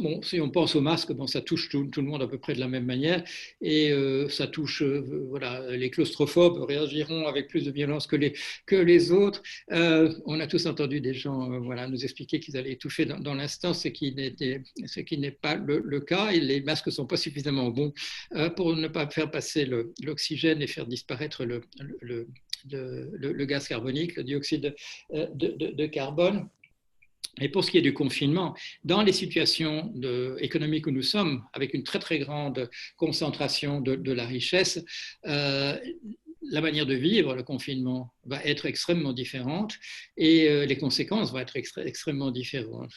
au masque, ça touche tout le monde à peu près de la même manière, et ça touche, voilà, les claustrophobes réagiront avec plus de violence que les autres. On a tous entendu des gens voilà, nous expliquer qu'ils allaient étouffer dans l'instant, ce qui n'est pas le cas, et les masques ne sont pas suffisamment bons pour ne pas faire passer l'oxygène et faire disparaître le gaz carbonique, le dioxyde de carbone. Et pour ce qui est du confinement, dans les situations économiques où nous sommes, avec une très très grande concentration de la richesse, la manière de vivre le confinement va être extrêmement différente et les conséquences vont être extrêmement différentes.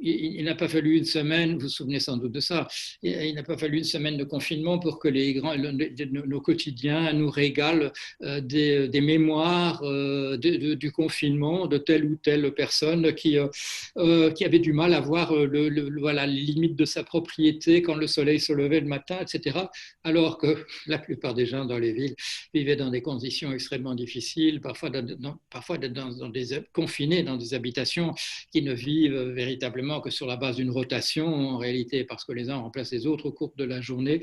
Il n'a pas fallu une semaine, vous vous souvenez sans doute de ça, il n'a pas fallu une semaine de confinement pour que nos quotidiens nous régalent des mémoires du confinement de telle ou telle personne qui avait du mal à voir voilà, les limites de sa propriété quand le soleil se levait le matin, etc. Alors que la plupart des gens dans les villes vivaient dans des conditions extrêmement difficiles, parfois confinés dans des habitations qui ne vivent véritablement que sur la base d'une rotation, en réalité, parce que les uns remplacent les autres au cours de la journée,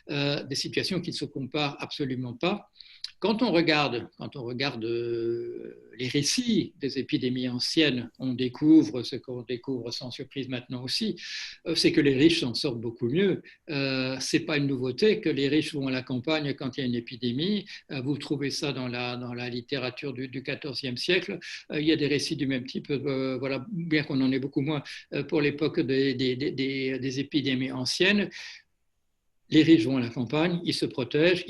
des situations qui ne se comparent absolument pas. quand on regarde les récits des épidémies anciennes, on découvre ce qu'on découvre sans surprise maintenant aussi, c'est que les riches s'en sortent beaucoup mieux. Ce n'est pas une nouveauté que les riches vont à la campagne quand il y a une épidémie. Vous trouvez ça dans la littérature du XIVe siècle. Il y a des récits du même type, voilà, bien qu'on en ait beaucoup moins pour l'époque des épidémies anciennes. Les riches vont à la campagne, ils se protègent,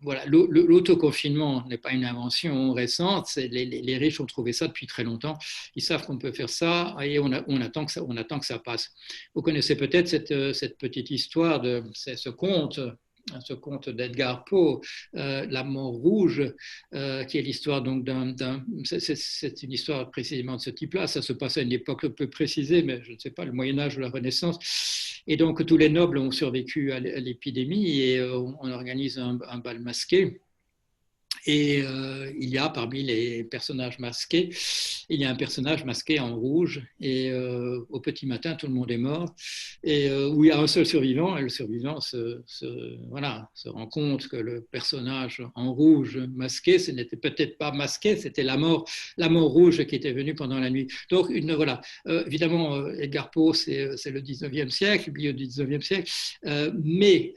voilà, l'autoconfinement n'est pas une invention récente, les riches ont trouvé ça depuis très longtemps, ils savent qu'on peut faire ça et on attend que ça passe. Vous connaissez peut-être cette petite histoire, ce conte d'Edgar Poe, La mort rouge, qui est l'histoire donc c'est une histoire précisément de ce type-là. Ça se passe à une époque peu précisée, mais je ne sais pas, le Moyen Âge ou la Renaissance. Et donc tous les nobles ont survécu à l'épidémie et on organise un bal masqué. Et il y a parmi les personnages masqués, il y a un personnage masqué en rouge et au petit matin, tout le monde est mort. Et où il y a un seul survivant et le survivant se rend compte que le personnage en rouge masqué, ce n'était peut-être pas masqué, c'était la mort rouge qui était venue pendant la nuit. Donc voilà, évidemment, Edgar Poe, c'est le 19e siècle, milieu du 19e siècle, mais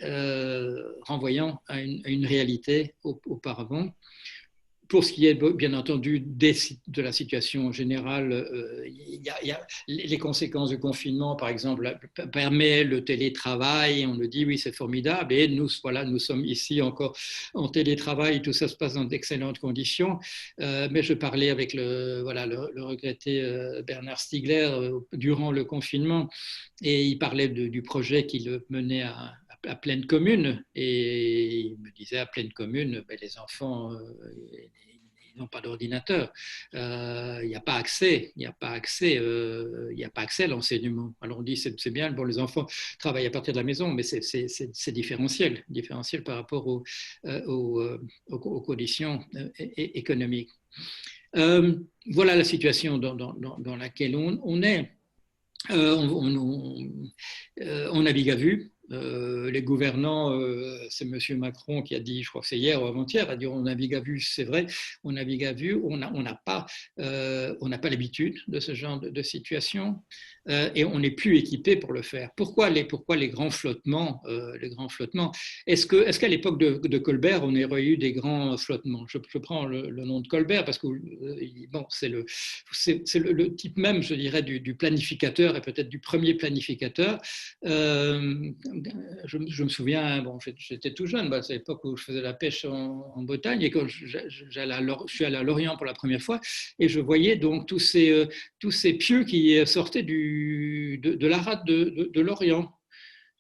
renvoyant à une réalité auparavant. Pour ce qui est, bien entendu, de la situation générale, il y a les conséquences du confinement, par exemple, permet le télétravail. On nous dit, oui, c'est formidable. Et nous, voilà, nous sommes ici encore en télétravail. Tout ça se passe dans d'excellentes conditions. Mais je parlais avec le regretté Bernard Stiegler durant le confinement. Et il parlait du projet qu'il menait à pleine commune, et il me disait à pleine commune, ben, les enfants ils n'ont pas d'ordinateur, il n'y a pas accès, à l'enseignement. Alors on dit c'est bien, bon, les enfants travaillent à partir de la maison, mais c'est différentiel par rapport aux conditions économiques. Voilà la situation dans laquelle on est. On navigue à vue. Les gouvernants, c'est M. Macron qui a dit, je crois que c'est hier ou avant-hier, a dit on navigue à vue, c'est vrai, on navigue à vue, on n'a pas l'habitude de ce genre de situation et on n'est plus équipé pour le faire. Pourquoi les grands flottements Est-ce qu'à l'époque de Colbert, on aurait eu des grands flottements? Je prends le nom de Colbert parce que bon, c'est le type même, je dirais, du planificateur et peut-être du premier planificateur. Je me souviens, bon, j'étais tout jeune, c'est l'époque où je faisais la pêche en Bretagne et quand je suis allé à Lorient pour la première fois et je voyais donc tous ces pieux qui sortaient de la rade de Lorient.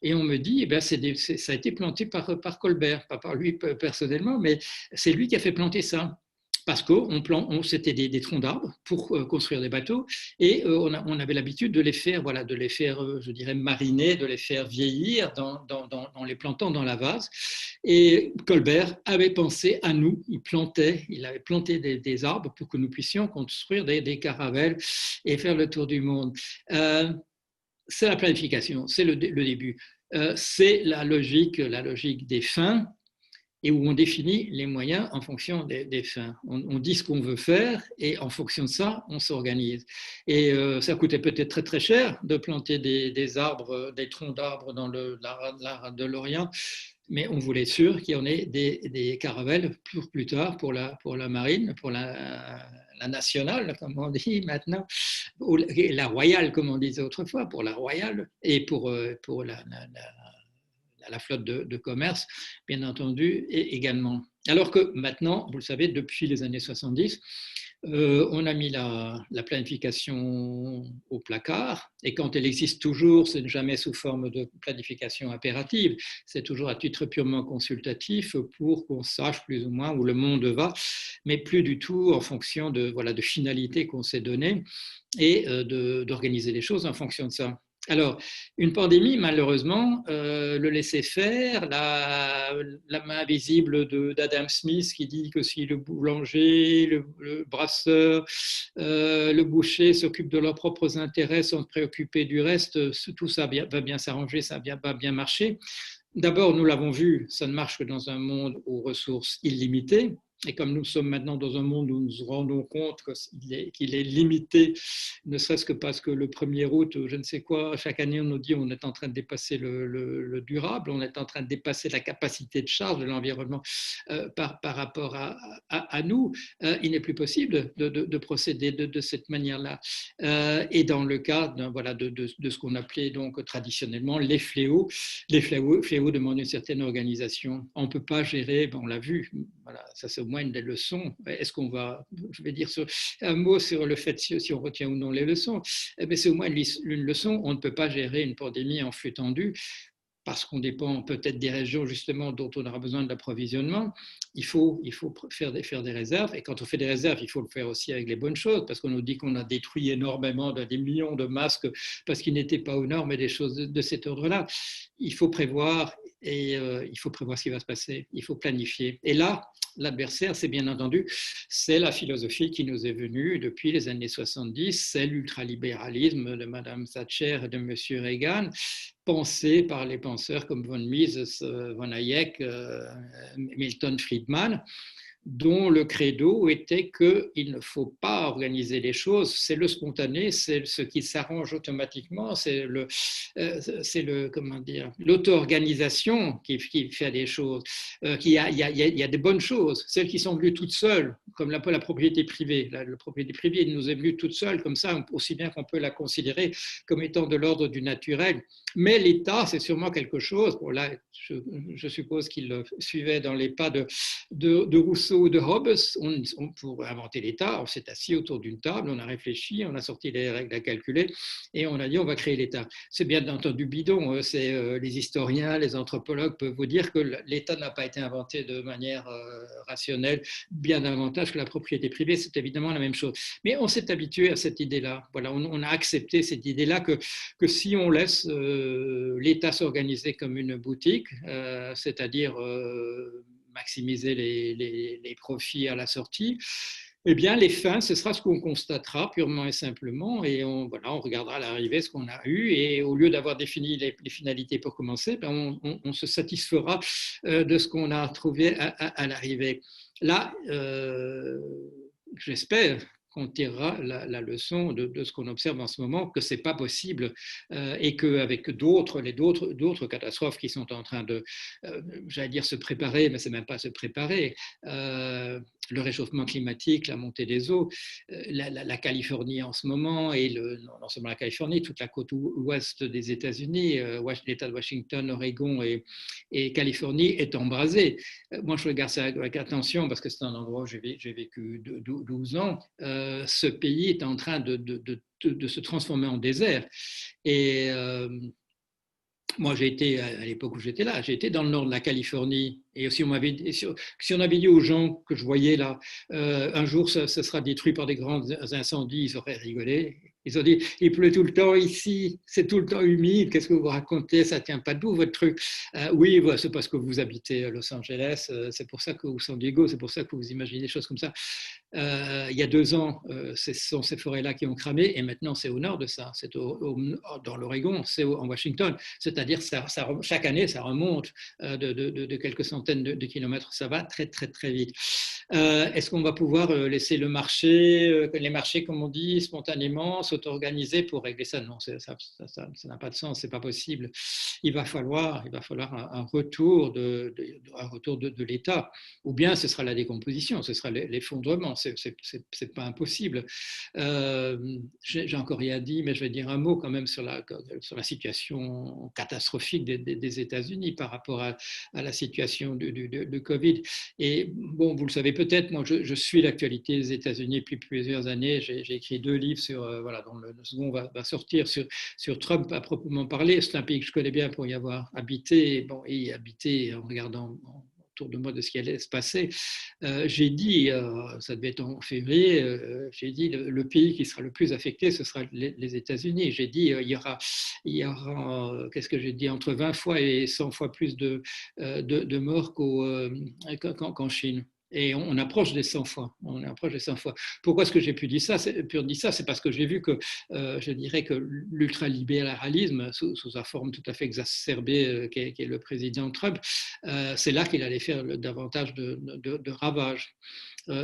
Et on me dit, eh bien, ça a été planté par Colbert, pas par lui personnellement, mais c'est lui qui a fait planter ça. Parce que c'était des troncs d'arbres pour construire des bateaux et on avait l'habitude de les faire, je dirais, mariner, de les faire vieillir en les plantant dans la vase. Et Colbert avait pensé à nous, il avait planté des arbres pour que nous puissions construire des caravelles et faire le tour du monde. C'est la planification, c'est le début. C'est la logique des fins et où on définit les moyens en fonction des fins. On dit ce qu'on veut faire et en fonction de ça, on s'organise. Et ça coûtait peut-être très très cher de planter des arbres, des troncs d'arbres dans la rade de Lorient, mais on voulait être sûr qu'il y en ait des caravelles plus tard pour la marine, pour la nationale, comme on dit maintenant, la royale, comme on disait autrefois, pour la royale et pour la flotte de commerce, bien entendu, et également. Alors que maintenant, vous le savez, depuis les années 70, on a mis la planification au placard, et quand elle existe toujours, ce n'est jamais sous forme de planification impérative, c'est toujours à titre purement consultatif pour qu'on sache plus ou moins où le monde va, mais plus du tout en fonction de finalités qu'on s'est données et d'organiser les choses en fonction de ça. Alors, une pandémie, malheureusement, le laisser-faire, la main invisible d'Adam Smith qui dit que si le boulanger, le brasseur, le boucher s'occupent de leurs propres intérêts sans se préoccuper du reste, tout ça va bien s'arranger, ça va bien marcher. D'abord, nous l'avons vu, ça ne marche que dans un monde aux ressources illimitées. Et comme nous sommes maintenant dans un monde où nous nous rendons compte qu'il est limité, ne serait-ce que parce que le 1er août, je ne sais quoi, chaque année on nous dit on est en train de dépasser le durable, on est en train de dépasser la capacité de charge de l'environnement par rapport à nous, il n'est plus possible de procéder de cette manière-là. Et dans le cas voilà, de ce qu'on appelait donc traditionnellement les fléaux demandent une certaine organisation. On ne peut pas gérer, on l'a vu, voilà, ça c'est au moins une des leçons. Est-ce qu'on va, je vais dire un mot sur le fait si on retient ou non les leçons, mais c'est au moins une leçon. On ne peut pas gérer une pandémie en flux tendu parce qu'on dépend peut-être des régions justement dont on aura besoin de l'approvisionnement. Il faut faire des réserves. Et quand on fait des réserves, il faut le faire aussi avec les bonnes choses, parce qu'on nous dit qu'on a détruit énormément des millions de masques parce qu'ils n'étaient pas aux normes et des choses de cet ordre-là. Il faut prévoir et il faut prévoir ce qui va se passer. Il faut planifier. Et là, l'adversaire, c'est bien entendu, c'est la philosophie qui nous est venue depuis les années 70, c'est l'ultralibéralisme de Mme Thatcher et de M. Reagan, pensé par les penseurs comme von Mises, von Hayek, Milton Friedman, dont le credo était qu'il ne faut pas organiser les choses, c'est le spontané, c'est ce qui s'arrange automatiquement, c'est comment dire, l'auto-organisation qui fait des choses. Il y a des bonnes choses, celles qui sont venues toutes seules, comme la propriété privée. La propriété privée nous est venue toute seule, comme ça, aussi bien qu'on peut la considérer comme étant de l'ordre du naturel. Mais l'État, c'est sûrement quelque chose. Bon, là, je suppose qu'il suivait dans les pas de Rousseau ou de Hobbes. Pour inventer l'État, on s'est assis autour d'une table, on a réfléchi, on a sorti les règles à calculer et on a dit on va créer l'État. C'est bien entendu bidon. Les historiens, les anthropologues peuvent vous dire que l'État n'a pas été inventé de manière rationnelle, bien davantage que la propriété privée. C'est évidemment la même chose. Mais on s'est habitué à cette idée-là. Voilà, on a accepté cette idée-là que si on laisse l'État s'organiser comme une boutique, c'est-à-dire maximiser les profits à la sortie, eh bien, les fins, ce sera ce qu'on constatera purement et simplement, et on regardera à l'arrivée ce qu'on a eu, et au lieu d'avoir défini les finalités pour commencer, on se satisfera de ce qu'on a trouvé à l'arrivée. Là, j'espère qu'on tirera la leçon de ce qu'on observe en ce moment, que ce n'est pas possible et qu'avec d'autres catastrophes qui sont en train de, j'allais dire se préparer, mais ce n'est même pas se préparer, le réchauffement climatique, la montée des eaux, la Californie en ce moment, et non seulement la Californie, toute la côte ouest des États-Unis, l'État de Washington, Oregon et Californie est embrasée. Moi, je regarde ça avec attention parce que c'est un endroit où j'ai vécu 12 ans. Ce pays est en train de se transformer en désert. Et moi, j'ai été, à l'époque où j'étais là, j'ai été dans le nord de la Californie. Et si on avait dit aux gens que je voyais là, un jour, ça sera détruit par des grands incendies, ils auraient rigolé. Ils ont dit, il pleut tout le temps ici, c'est tout le temps humide, qu'est-ce que vous racontez, ça ne tient pas debout votre truc. Oui, c'est parce que vous habitez à Los Angeles, c'est pour ça que, ou San Diego, c'est pour ça que vous imaginez des choses comme ça. Il y a 2 ans, ce sont ces forêts-là qui ont cramé, et maintenant c'est au nord de ça, c'est dans l'Oregon, c'est en Washington. C'est-à-dire chaque année, ça remonte de quelques centaines de kilomètres, ça va très très très vite. Est-ce qu'on va pouvoir laisser les marchés, comme on dit, spontanément s'auto-organiser pour régler ça? Non, ça n'a pas de sens, c'est pas possible. Il va falloir un retour de l'État, ou bien ce sera la décomposition, ce sera l'effondrement. C'est pas impossible. J'ai encore rien dit, mais je vais dire un mot quand même sur la situation catastrophique des États-Unis par rapport à la situation de Covid. Et bon, vous le savez peut-être, moi je suis l'actualité des États-Unis depuis plusieurs années. J'ai écrit 2 livres sur, dont le second va sortir sur Trump à proprement parler. C'est un pays que je connais bien pour y avoir habité, et y habiter en regardant autour de moi de ce qui allait se passer. J'ai dit, ça devait être en février, j'ai dit le pays qui sera le plus affecté, ce sera les États-Unis. J'ai dit, il y aura qu'est-ce que j'ai dit, entre 20 fois et 100 fois plus de morts qu'en Chine. Et on approche des 100 fois. On approche des 100 fois. Pourquoi est-ce que j'ai pu dire ça? C'est parce que j'ai vu que, je dirais que l'ultralibéralisme, sous sa forme tout à fait exacerbée, qui est le président Trump, c'est là qu'il allait faire davantage de ravages.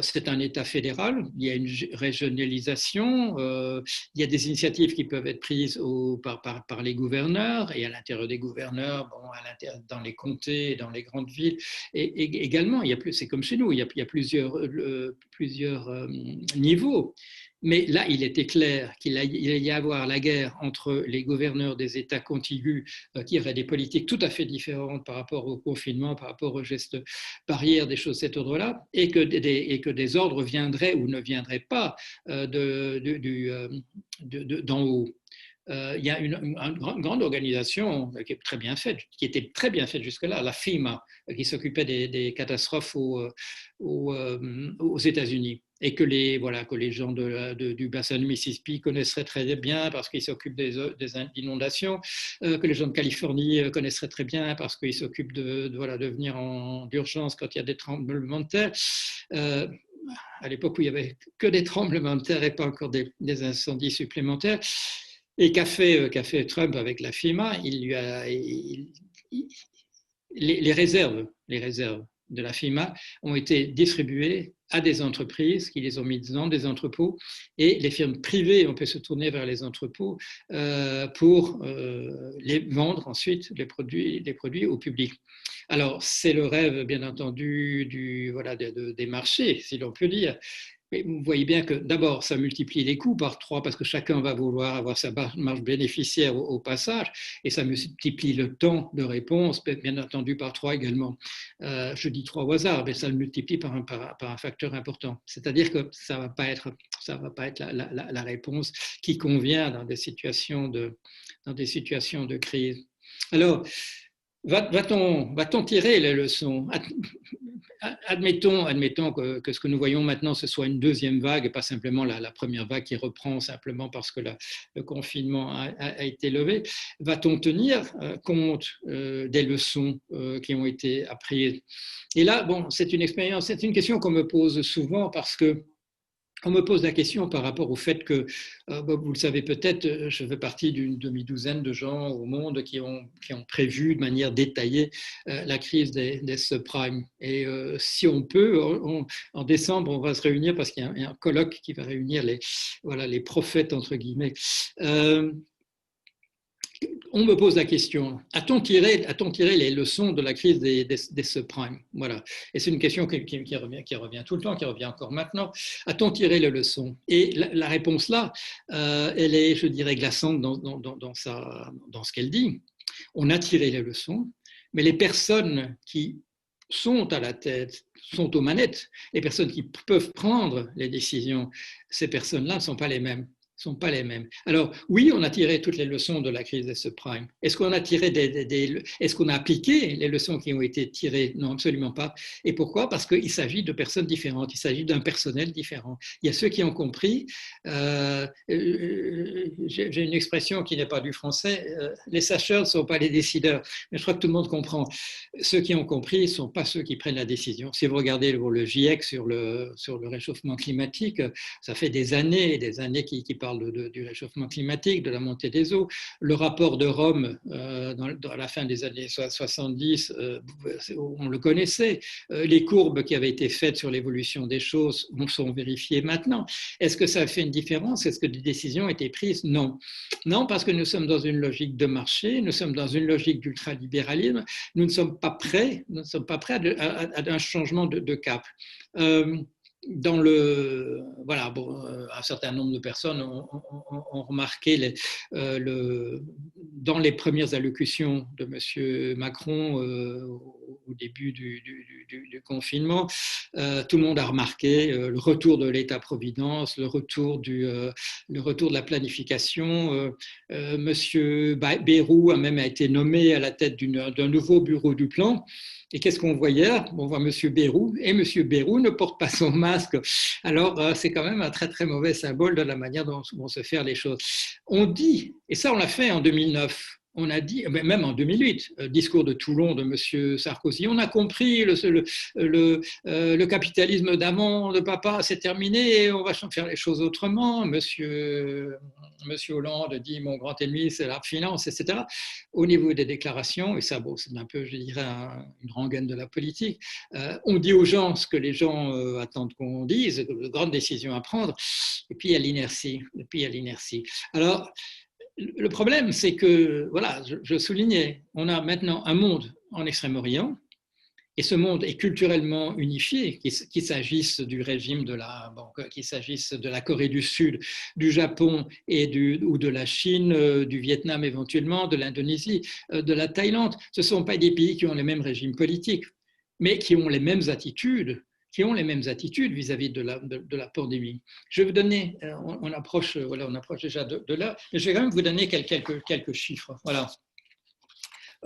C'est un État fédéral, il y a une régionalisation, il y a des initiatives qui peuvent être prises par les gouverneurs, et à l'intérieur des gouverneurs, bon, dans les comtés, dans les grandes villes, et également, c'est comme chez nous, il y a plusieurs niveaux. Mais là, il était clair qu'il allait y avoir la guerre entre les gouverneurs des États contigus qui auraient des politiques tout à fait différentes par rapport au confinement, par rapport aux gestes barrières, des choses de cet ordre-là, et que des ordres viendraient ou ne viendraient pas d'en haut. Il y a une grande organisation qui est très bien faite, qui était très bien faite jusque-là, la FEMA, qui s'occupait des catastrophes aux États-Unis, et que les gens du bassin du Mississippi connaisseraient très bien parce qu'ils s'occupent des inondations, que les gens de Californie connaisseraient très bien parce qu'ils s'occupent de venir en urgence quand il y a des tremblements de terre. À l'époque où il n'y avait que des tremblements de terre et pas encore des incendies supplémentaires. Et qu'a fait Trump avec la FEMA? Les réserves de la FEMA ont été distribuées à des entreprises qui les ont mises dans des entrepôts, et les firmes privées ont pu se tourner vers les entrepôts pour les vendre ensuite, les produits au public. Alors, c'est le rêve, bien entendu, des marchés, si l'on peut dire. Mais vous voyez bien que d'abord, ça multiplie les coûts par 3 parce que chacun va vouloir avoir sa marge bénéficiaire au passage, et ça multiplie le temps de réponse, bien entendu, par 3 également. Je dis 3 au hasard, mais ça le multiplie par un facteur important. C'est-à-dire que ça ne va pas être la réponse qui convient dans des situations de crise. Alors, va-t-on tirer les leçons? Admettons que ce que nous voyons maintenant, ce soit une deuxième vague, et pas simplement la première vague qui reprend simplement parce que le confinement a été levé. Va-t-on tenir compte des leçons qui ont été apprises? Et là, bon, c'est une question qu'on me pose souvent parce que on me pose la question par rapport au fait que, vous le savez peut-être, je fais partie d'une demi-douzaine de gens au monde qui ont prévu de manière détaillée la crise des subprimes. Et si on peut, en décembre, on va se réunir parce qu'il y a un colloque qui va réunir les prophètes, entre guillemets. On me pose la question, a-t-on tiré les leçons de la crise des subprimes? Voilà. Et c'est une question qui revient tout le temps, qui revient encore maintenant. A-t-on tiré les leçons? Et la réponse là, elle est, je dirais, glaçante dans ce qu'elle dit. On a tiré les leçons, mais les personnes qui sont à la tête, sont aux manettes, les personnes qui peuvent prendre les décisions, ces personnes-là ne sont pas les mêmes. Sont pas les mêmes. Alors, oui, on a tiré toutes les leçons de la crise des subprimes. Est-ce qu'on a est-ce qu'on a appliqué les leçons qui ont été tirées? Non, absolument pas. Et pourquoi? Parce qu'il s'agit de personnes différentes, il s'agit d'un personnel différent. Il y a ceux qui ont compris, j'ai une expression qui n'est pas du français, les sacheurs ne sont pas les décideurs, mais je crois que tout le monde comprend. Ceux qui ont compris ne sont pas ceux qui prennent la décision. Si vous regardez le GIEC sur le réchauffement climatique, ça fait des années et des années qui parle du réchauffement climatique, de la montée des eaux. Le rapport de Rome, dans la fin des années 70, on le connaissait. Les courbes qui avaient été faites sur l'évolution des choses sont vérifiées maintenant. Est-ce que ça a fait une différence? Est-ce que des décisions ont été prises? Non. Non, parce que nous sommes dans une logique de marché, nous sommes dans une logique d'ultralibéralisme, nous ne sommes pas prêts à un changement de cap. Un certain nombre de personnes ont remarqué dans les premières allocutions de M. Macron au début du confinement, tout le monde a remarqué le retour de l'État-providence, le retour de la planification. M. Bayrou a même été nommé à la tête d'un nouveau bureau du plan. Et qu'est-ce qu'on voyait? On voit M. Bayrou, et M. Bayrou ne porte pas son masque. Alors, c'est quand même un très, très mauvais symbole de la manière dont vont se faire les choses. On dit, et ça on l'a fait en 2009, on a dit, même en 2008, discours de Toulon de M. Sarkozy, on a compris le capitalisme d'avant, de papa, c'est terminé, on va faire les choses autrement. Monsieur Hollande dit, mon grand ennemi, c'est la finance, etc. Au niveau des déclarations, et ça, bon, c'est un peu, je dirais, une rengaine de la politique, on dit aux gens ce que les gens attendent qu'on dise, de grandes décisions à prendre, et puis il y a l'inertie. Alors, le problème, c'est que, voilà, je soulignais, on a maintenant un monde en Extrême-Orient, et ce monde est culturellement unifié, qu'il s'agisse du régime qu'il s'agisse de la Corée du Sud, du Japon ou de la Chine, du Vietnam éventuellement, de l'Indonésie, de la Thaïlande. Ce ne sont pas des pays qui ont les mêmes régimes politiques, mais qui ont les mêmes attitudes vis-à-vis de la pandémie. Je vais vous donner, on approche déjà de là, mais je vais quand même vous donner quelques chiffres. Voilà.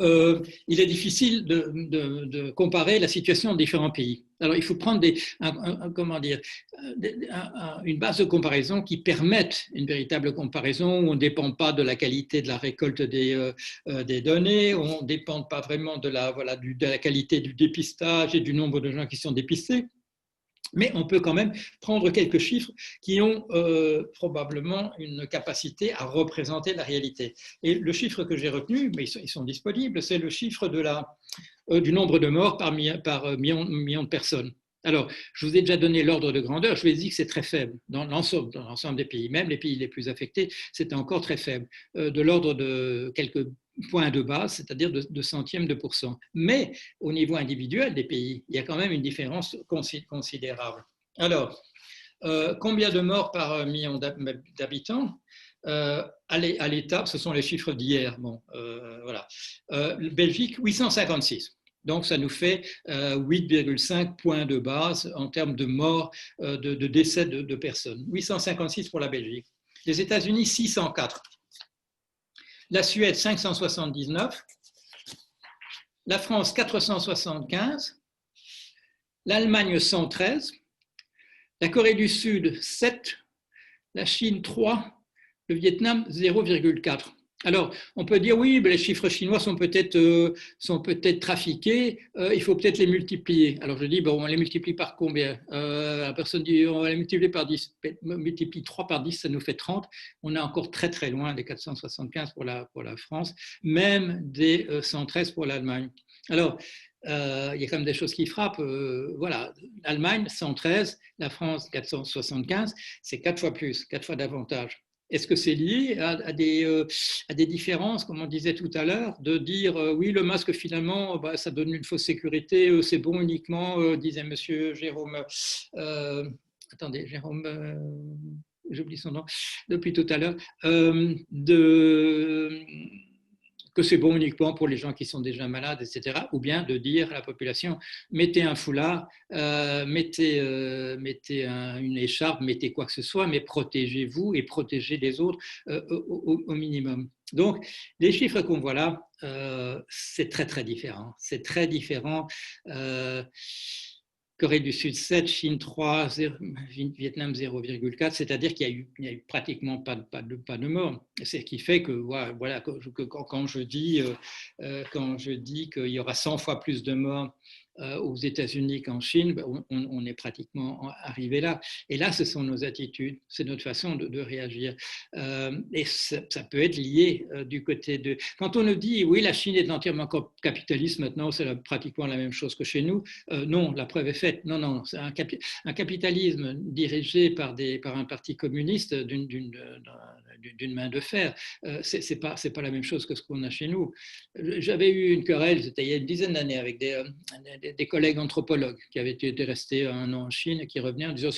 Il est difficile de comparer la situation de différents pays. Alors, il faut prendre une base de comparaison qui permette une véritable comparaison où on ne dépend pas de la qualité de la récolte des données, on ne dépend pas vraiment de la qualité du dépistage et du nombre de gens qui sont dépistés. Mais on peut quand même prendre quelques chiffres qui ont probablement une capacité à représenter la réalité. Et le chiffre que j'ai retenu, mais ils sont disponibles, c'est le chiffre du nombre de morts par million de personnes. Alors, je vous ai déjà donné l'ordre de grandeur, je vous ai dit que c'est très faible dans l'ensemble des pays, même les pays les plus affectés, c'était encore très faible, de l'ordre de quelques points de base, c'est-à-dire de centièmes de pourcent. Mais au niveau individuel des pays, il y a quand même une différence considérable. Alors, combien de morts par million d'habitants à l'étape, ce sont les chiffres d'hier. Bon, voilà. Belgique, 856. Donc, ça nous fait 8,5 points de base en termes de morts, de décès de personnes. 856 pour la Belgique. Les États-Unis, 604. La Suède, 579. La France, 475. L'Allemagne, 113. La Corée du Sud, 7. La Chine, 3. Le Vietnam, 0,4. Alors, on peut dire, oui, les chiffres chinois sont peut-être trafiqués, il faut peut-être les multiplier. Alors, je dis, bon, on les multiplie par combien La personne dit, on va les multiplier par 10. Multiplie 3 par 10, ça nous fait 30. On est encore très, très loin des 475 pour la France, même des 113 pour l'Allemagne. Alors, il y a quand même des choses qui frappent. Voilà, l'Allemagne, 113, la France, 475, c'est 4 fois plus, 4 fois davantage. Est-ce que c'est lié à des différences, comme on disait tout à l'heure, de dire oui, le masque finalement, ça donne une fausse sécurité, c'est bon uniquement, disait monsieur Jérôme, j'oublie son nom depuis tout à l'heure, que c'est bon uniquement pour les gens qui sont déjà malades, etc. Ou bien de dire à la population, mettez un foulard, mettez une écharpe, mettez quoi que ce soit, mais protégez-vous et protégez les autres au minimum. Donc, les chiffres qu'on voit là, c'est très, très différent. C'est très différent. Corée du Sud 7, Chine 3, Vietnam 0,4, c'est-à-dire qu'il n'y a eu pratiquement pas de morts. C'est ce qui fait que, voilà, quand je dis qu'il y aura 100 fois plus de morts aux États-Unis qu'en Chine, on est pratiquement arrivé là. Et là, ce sont nos attitudes, c'est notre façon de réagir. Et ça peut être lié du côté de... Quand on nous dit, oui, la Chine est entièrement capitaliste maintenant, c'est pratiquement la même chose que chez nous, non, la preuve est faite. Non, c'est un capitalisme dirigé par un parti communiste d'une main de fer. C'est pas la même chose que ce qu'on a chez nous. J'avais eu une querelle, c'était il y a une dizaine d'années, avec des collègues anthropologues qui avaient été restés un an en Chine et qui revenaient en disant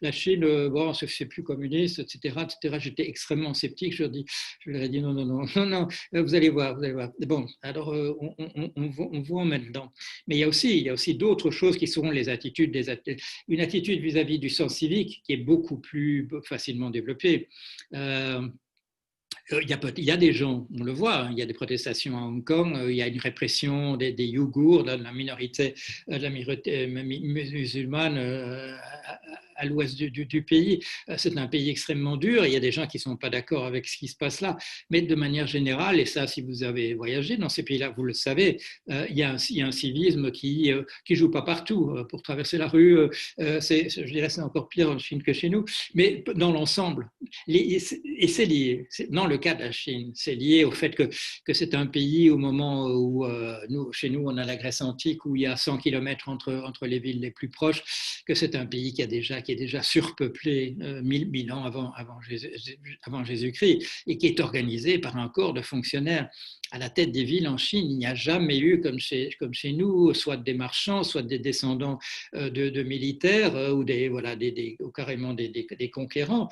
la Chine, bon, c'est plus communiste, etc. J'étais extrêmement sceptique. Je leur ai dit non, vous allez voir. Bon, alors on voit en même temps. Mais il y a aussi d'autres choses qui seront les attitudes, une attitude vis-à-vis du sens civique qui est beaucoup plus facilement développée. Il y a des gens, on le voit, hein, il y a des protestations à Hong Kong, il y a une répression des Ouïghours, de la minorité musulmane à l'ouest du pays. C'est un pays extrêmement dur, il y a des gens qui ne sont pas d'accord avec ce qui se passe là, mais de manière générale, et ça si vous avez voyagé dans ces pays-là, vous le savez, il y a un civisme qui joue pas partout. Pour traverser la rue, je dirais c'est encore pire en Chine que chez nous, mais dans l'ensemble, et c'est lié, dans le cas de la Chine, c'est lié au fait que c'est un pays au moment où chez nous on a la Grèce antique où il y a 100 km entre les villes les plus proches, que c'est un pays qui est déjà surpeuplé 1000 ans avant Jésus-Christ et qui est organisé par un corps de fonctionnaires. À la tête des villes en Chine, il n'y a jamais eu, comme chez nous, soit des marchands, soit des descendants de militaires ou carrément des conquérants.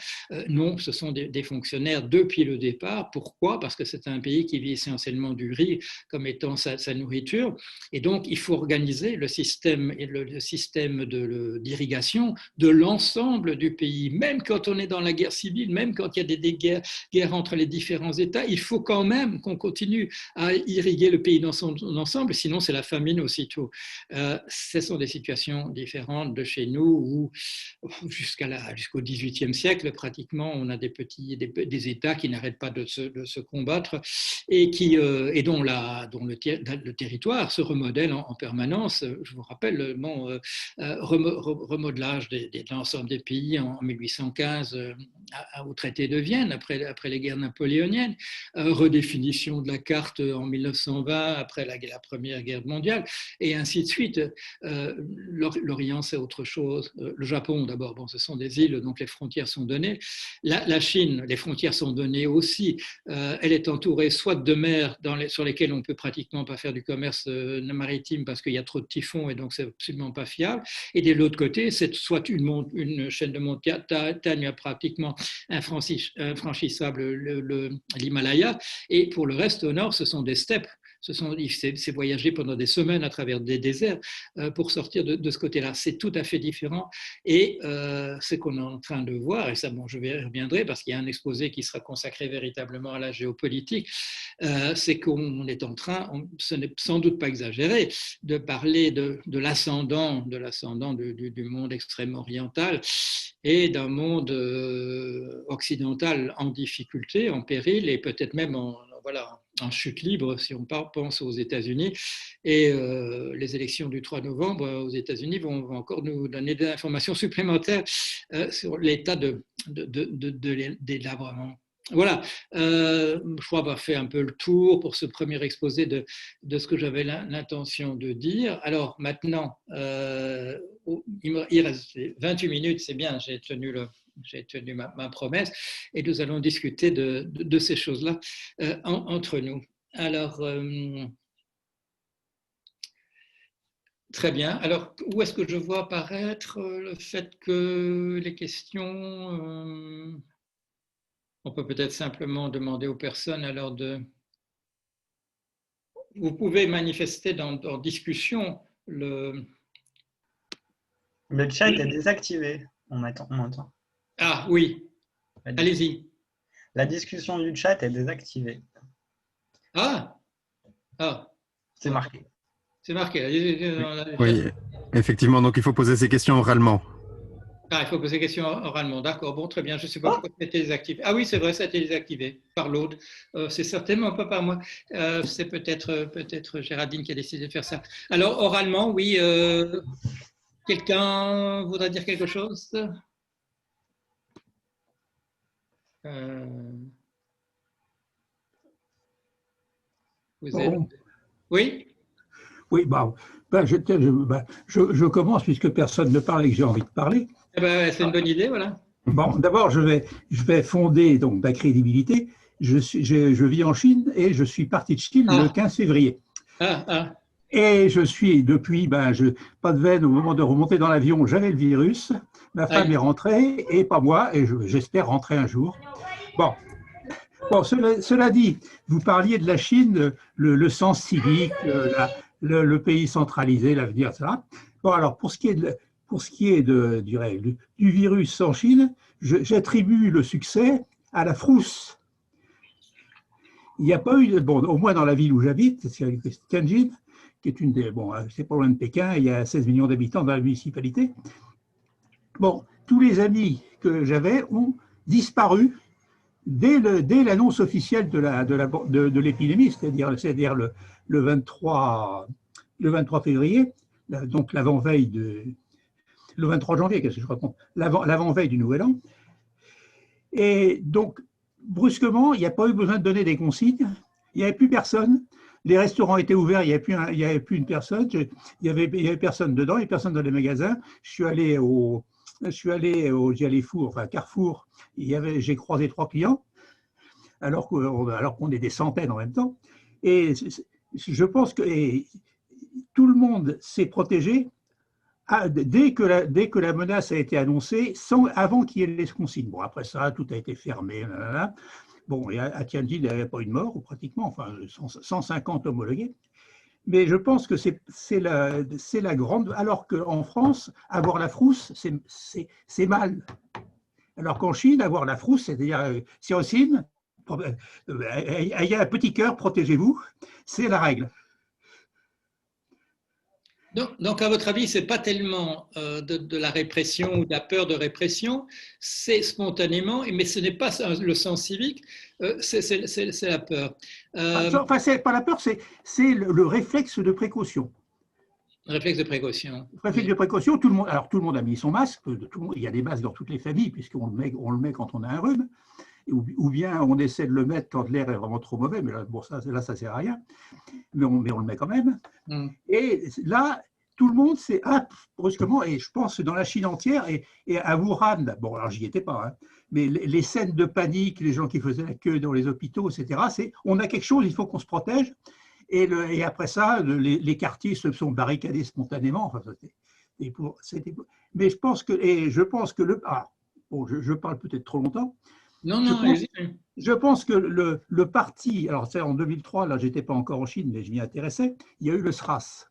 Non, ce sont des fonctionnaires depuis le départ. Pourquoi? Parce que c'est un pays qui vit essentiellement du riz comme étant sa nourriture. Et donc, il faut organiser le système d'irrigation de l'ensemble du pays. Même quand on est dans la guerre civile, même quand il y a des guerres entre les différents États, il faut quand même qu'on continue à irriguer le pays dans son ensemble, sinon c'est la famine aussitôt. Ce sont des situations différentes de chez nous où jusqu'au XVIIIe siècle, pratiquement, on a des États qui n'arrêtent pas de se combattre et dont le territoire se remodèle en permanence. Je vous rappelle remodelage de l'ensemble des pays en 1815 au traité de Vienne, après les guerres napoléoniennes, redéfinition de la carte en 1920 après la Première Guerre mondiale, et ainsi de suite. L'Orient, c'est autre chose. Le Japon, d'abord, ce sont des îles, donc les frontières sont données. La Chine, les frontières sont données aussi. Elle est entourée soit de mers sur lesquelles on ne peut pratiquement pas faire du commerce maritime parce qu'il y a trop de typhons et donc c'est absolument pas fiable. Et de l'autre côté, c'est soit une chaîne de montagnes pratiquement infranchissable, l'Himalaya, et pour le reste, au nord, ce sont des steppes. C'est voyager pendant des semaines à travers des déserts pour sortir de ce côté-là. C'est tout à fait différent. Et ce qu'on est en train de voir, et ça, je reviendrai parce qu'il y a un exposé qui sera consacré véritablement à la géopolitique, c'est qu'on est en train, ce n'est sans doute pas exagéré, de parler de l'ascendant du monde extrême oriental et d'un monde occidental en difficulté, en péril et peut-être même en chute libre si on pense aux États-Unis. Et les élections du 3 novembre aux États-Unis vont encore nous donner des informations supplémentaires sur l'état de délabrement. Voilà, je crois avoir fait un peu le tour pour ce premier exposé de ce que j'avais l'intention de dire. Alors maintenant, il reste 28 minutes, c'est bien, j'ai tenu ma promesse, et nous allons discuter de ces choses-là entre nous. Alors, très bien. Alors, où est-ce que je vois apparaître le fait que les questions... on peut peut-être simplement demander aux personnes alors de... Vous pouvez manifester dans discussion Le chat est désactivé. On m'entend. Ah oui, allez-y. La discussion du chat est désactivée. Ah. C'est marqué. C'est marqué. Oui, effectivement. Donc, il faut poser ces questions oralement. Ah, il faut poser des questions oralement. D'accord, bon, très bien. Je ne sais pas pourquoi ça a été désactivé. Ah oui, c'est vrai, ça a été désactivé par l'autre. C'est certainement pas par moi. C'est peut-être Géraldine qui a décidé de faire ça. Alors, oralement, oui. Quelqu'un voudrait dire quelque chose? Vous êtes... Oui? Oui, je commence puisque personne ne parle et que j'ai envie de parler. Eh ben, c'est une bonne idée, voilà. Bon, d'abord, je vais fonder donc ma crédibilité. Je vis en Chine et je suis parti de Chine le 15 février. Et je suis depuis, pas de veine, au moment de remonter dans l'avion, j'avais le virus. Ma femme est rentrée et pas moi, et j'espère rentrer un jour. Bon, cela dit, vous parliez de la Chine, le sens civique, le pays centralisé, l'avenir, etc. Bon, alors pour ce qui est du virus en Chine, j'attribue le succès à la frousse. Il n'y a pas eu, au moins dans la ville où j'habite, c'est Tianjin, qui est c'est pas loin de Pékin, il y a 16 millions d'habitants dans la municipalité. Bon, tous les amis que j'avais ont disparu dès l'annonce officielle de l'épidémie, c'est-à-dire le 23 février, donc l'avant-veille le 23 janvier, qu'est-ce que je raconte, l'avant-veille du Nouvel An. Et donc, brusquement, il n'y a pas eu besoin de donner des consignes, il n'y avait plus personne, les restaurants étaient ouverts, il n'y avait plus une personne, il y avait personne dedans, il n'y avait personne dans les magasins. Je suis allé au Carrefour, j'ai croisé 3 clients, alors qu'on est des centaines en même temps. Et je pense que tout le monde s'est protégé dès que la menace a été annoncée, avant qu'il y ait les consignes. Bon, après ça, tout a été fermé. Bon, et à Tianjin, il n'y avait pas eu de mort, pratiquement, enfin 150 homologués. Mais je pense que c'est la grande… Alors qu'en France, avoir la frousse, c'est mal. Alors qu'en Chine, avoir la frousse, c'est-à-dire, si aussi, il y a un petit cœur, protégez-vous, c'est la règle. Donc, à votre avis, ce n'est pas tellement de la répression ou de la peur de répression, c'est spontanément, mais ce n'est pas le sens civique, c'est la peur. Enfin, ce n'est pas la peur, c'est le réflexe de précaution. Réflexe de précaution. Réflexe de précaution, tout le monde a mis son masque, il y a des masques dans toutes les familles, puisqu'on le met quand on a un rhume, ou bien on essaie de le mettre quand l'air est vraiment trop mauvais, mais là, bon, ça ne sert à rien, mais on le met quand même. Et là, tout le monde s'est brusquement, et je pense dans la Chine entière, et à Wuhan, bon, alors j'y étais pas, hein, mais les scènes de panique, les gens qui faisaient la queue dans les hôpitaux, etc., on a quelque chose, il faut qu'on se protège. Et après ça, les quartiers se sont barricadés spontanément. Enfin, mais je pense que bon, je parle peut-être trop longtemps. Non, je pense que le parti, alors c'est en 2003, là j'étais pas encore en Chine, mais je m'y intéressais, il y a eu le SRAS.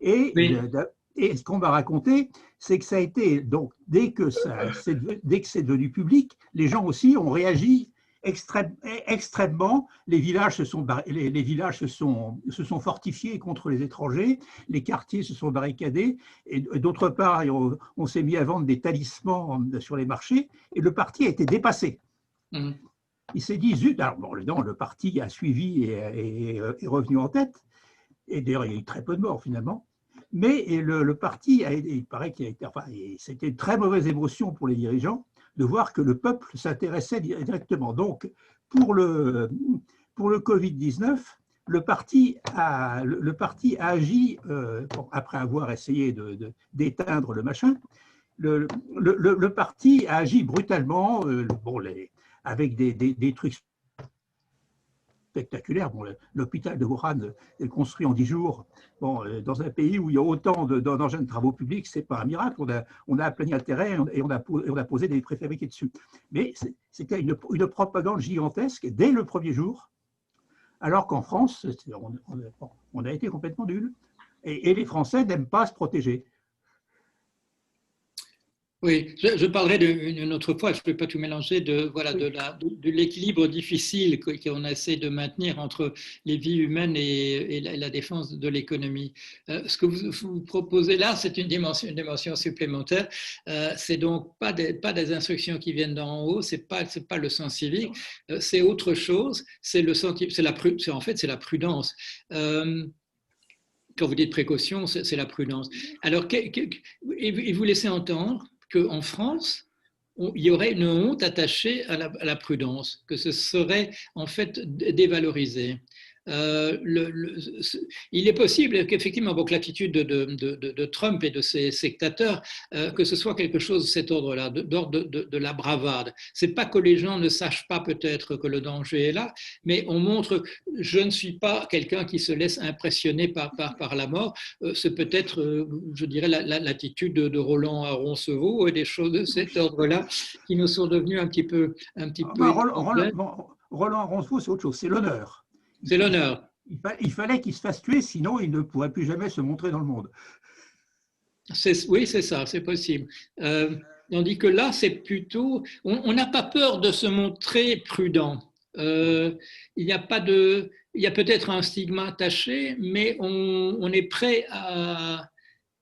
Et ce qu'on m'a raconté, c'est que ça a été, donc dès que c'est devenu public, les gens aussi ont réagi extrêmement. Les villages se sont fortifiés contre les étrangers, les quartiers se sont barricadés, et d'autre part, on s'est mis à vendre des talismans sur les marchés, et le parti a été dépassé. Il s'est dit, zut, alors bon, le parti a suivi et est revenu en tête, et d'ailleurs, il y a eu très peu de morts finalement, mais le parti, il paraît qu'il a été, enfin, c'était une très mauvaise émotion pour les dirigeants de voir que le peuple s'intéressait directement. Donc, pour le Covid-19, le parti a agi, après avoir essayé d'éteindre le machin, le parti a agi brutalement, avec des trucs spectaculaire. Bon, l'hôpital de Wuhan est construit en 10 jours. Bon, dans un pays où il y a autant d'engins de travaux publics, ce n'est pas un miracle. On a aplani le terrain et on a posé des préfabriqués dessus. Mais c'était une propagande gigantesque dès le premier jour, alors qu'en France, on a été complètement nuls. Et les Français n'aiment pas se protéger. Oui, je parlerai une autre fois, je ne peux pas tout mélanger, de l'équilibre difficile qu'on essaie de maintenir entre les vies humaines et la défense de l'économie. Ce que vous proposez là, c'est une dimension supplémentaire. C'est donc pas des instructions qui viennent d'en haut, c'est pas le sens civique, c'est autre chose, c'est la prudence. Quand vous dites précaution, c'est la prudence. Alors, et vous laissez entendre qu'en France, il y aurait une honte attachée à la prudence, que ce serait en fait dévalorisé. Il est possible qu'effectivement, avec l'attitude de Trump et de ses sectateurs, que ce soit quelque chose de cet ordre-là, d'ordre de la bravade. Ce n'est pas que les gens ne sachent pas peut-être que le danger est là, mais on montre, je ne suis pas quelqu'un qui se laisse impressionner par la mort. C'est peut-être, je dirais, l'attitude de Roland à Roncevaux et des choses de cet ordre-là qui nous sont devenues un petit peu… Roland à Roncevaux, c'est autre chose, c'est l'honneur. C'est l'honneur. Il fallait qu'il se fasse tuer, sinon il ne pourrait plus jamais se montrer dans le monde. Oui, c'est ça, c'est possible. Tandis que là, c'est plutôt… On n'a pas peur de se montrer prudent. Il y a peut-être un stigma attaché, mais on est prêt à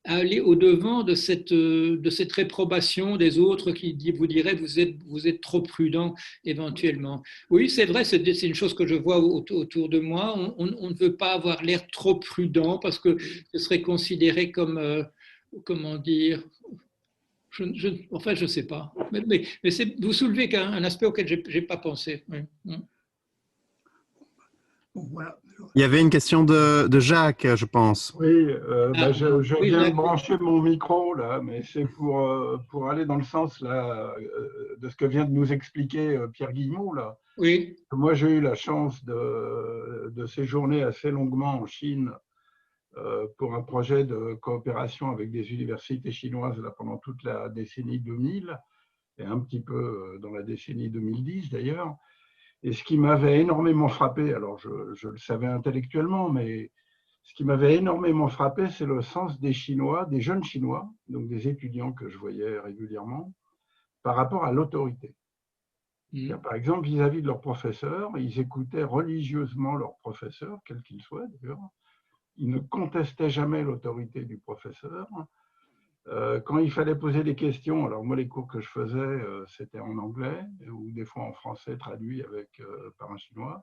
aller au-devant de cette réprobation des autres qui vous diraient vous êtes trop prudent éventuellement. Oui, c'est vrai, c'est une chose que je vois autour de moi. On ne veut pas avoir l'air trop prudent parce que ce serait considéré comme, comment dire, enfin, je ne sais pas. Mais vous soulevez un aspect auquel je n'ai pas pensé. Oui. Voilà. Il y avait une question de Jacques, je pense. Oui, je viens de brancher mon micro, là, mais c'est pour aller dans le sens là, de ce que vient de nous expliquer Pierre Guillemot. Là. Oui. Moi, j'ai eu la chance de séjourner assez longuement en Chine pour un projet de coopération avec des universités chinoises là, pendant toute la décennie 2000 et un petit peu dans la décennie 2010 d'ailleurs. Et ce qui m'avait énormément frappé, alors je le savais intellectuellement, mais ce qui m'avait énormément frappé, c'est le sens des Chinois, des jeunes Chinois, donc des étudiants que je voyais régulièrement, par rapport à l'autorité. Par exemple, vis-à-vis de leurs professeurs, ils écoutaient religieusement leurs professeurs, quels qu'ils soient d'ailleurs. Ils ne contestaient jamais l'autorité du professeur. Quand il fallait poser des questions, alors moi les cours que je faisais, c'était en anglais, ou des fois en français traduit par un Chinois.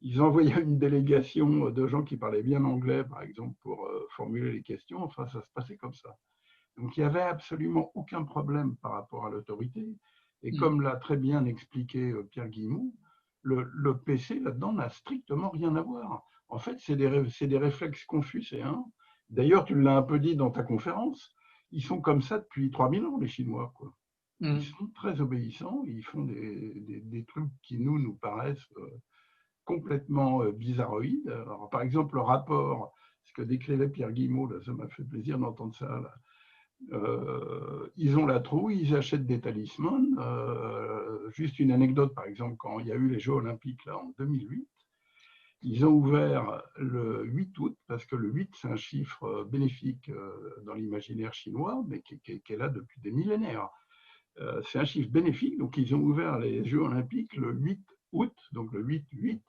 Ils envoyaient une délégation de gens qui parlaient bien anglais, par exemple, pour formuler les questions. Enfin, ça se passait comme ça. Donc, il n'y avait absolument aucun problème par rapport à l'autorité. Et comme l'a très bien expliqué Pierre Guillemot, le PC, là-dedans, n'a strictement rien à voir. En fait, c'est des réflexes confucéens. D'ailleurs, tu l'as un peu dit dans ta conférence, ils sont comme ça depuis 3000 ans, les Chinois, quoi. Ils sont très obéissants, ils font des trucs qui nous paraissent complètement bizarroïdes. Alors, par exemple, le rapport, ce que décrivait Pierre Guillemot, là, ça m'a fait plaisir d'entendre ça. Là. Ils ont la trouille, ils achètent des talismans. Juste une anecdote, par exemple, quand il y a eu les Jeux Olympiques là, en 2008, ils ont ouvert le 8 août, parce que le 8, c'est un chiffre bénéfique dans l'imaginaire chinois, mais qui est là depuis des millénaires. C'est un chiffre bénéfique, donc ils ont ouvert les Jeux Olympiques le 8 août, donc le 8-8,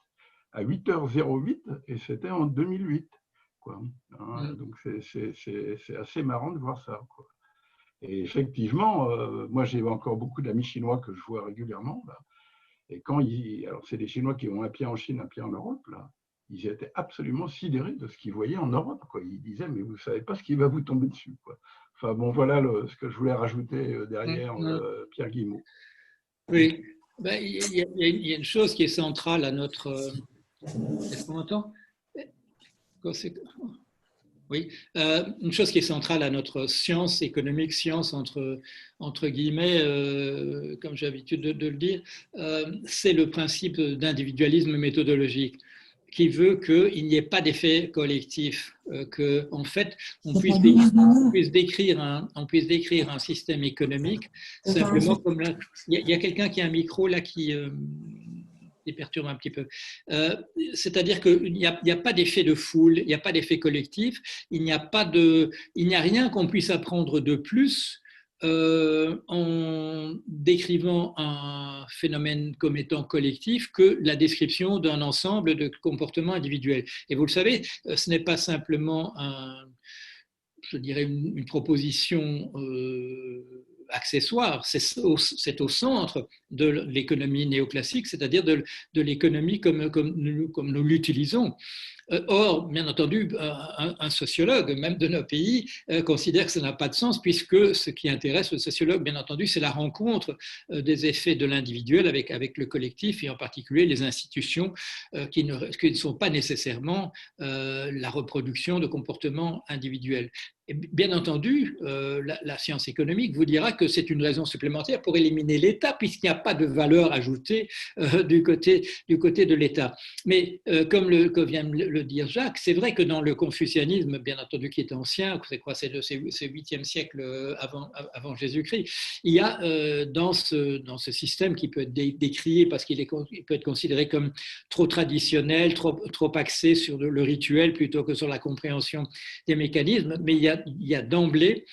à 8h08, et c'était en 2008. Quoi. Donc c'est assez marrant de voir ça. Quoi. Et effectivement, moi j'ai encore beaucoup d'amis chinois que je vois régulièrement, là. Et alors c'est des Chinois qui ont un pied en Chine, un pied en Europe, là. Ils étaient absolument sidérés de ce qu'ils voyaient en Europe. Quoi. Ils disaient, mais vous ne savez pas ce qui va vous tomber dessus. Quoi. Enfin bon, voilà ce que je voulais rajouter derrière Pierre Guillemot. Oui, ben, il y a une chose qui est centrale à notre... Est-ce qu'on m'entend ? Oui, une chose qui est centrale à notre science économique, science entre guillemets, comme j'ai l'habitude de le dire, c'est le principe d'individualisme méthodologique qui veut qu'il n'y ait pas d'effet collectif, qu'en fait, on puisse décrire un système économique simplement comme là. Il y a quelqu'un qui a un micro là qui perturbe un petit peu. C'est-à-dire qu'il n'y a pas d'effet de foule, il n'y a pas d'effet collectif, il n'y a rien qu'on puisse apprendre de plus en décrivant un phénomène comme étant collectif que la description d'un ensemble de comportements individuels. Et vous le savez, ce n'est pas simplement je dirais une proposition accessoire, c'est au centre de l'économie néoclassique, c'est-à-dire de l'économie comme nous l'utilisons. Or, bien entendu, un sociologue, même de nos pays, considère que ça n'a pas de sens, puisque ce qui intéresse le sociologue, bien entendu, c'est la rencontre des effets de l'individuel avec le collectif, et en particulier les institutions qui ne sont pas nécessairement la reproduction de comportements individuels. Et bien entendu, la science économique vous dira que c'est une raison supplémentaire pour éliminer l'État, puisqu'il n'y a pas de valeur ajoutée du côté de l'État. Mais comme vient le dire Jacques, c'est vrai que dans le confucianisme, bien entendu qui est ancien, c'est 8e siècle avant Jésus-Christ, il y a dans ce système qui peut être décrié parce qu'il peut être considéré comme trop traditionnel, trop axé sur le rituel plutôt que sur la compréhension des mécanismes, mais il y a d'emblée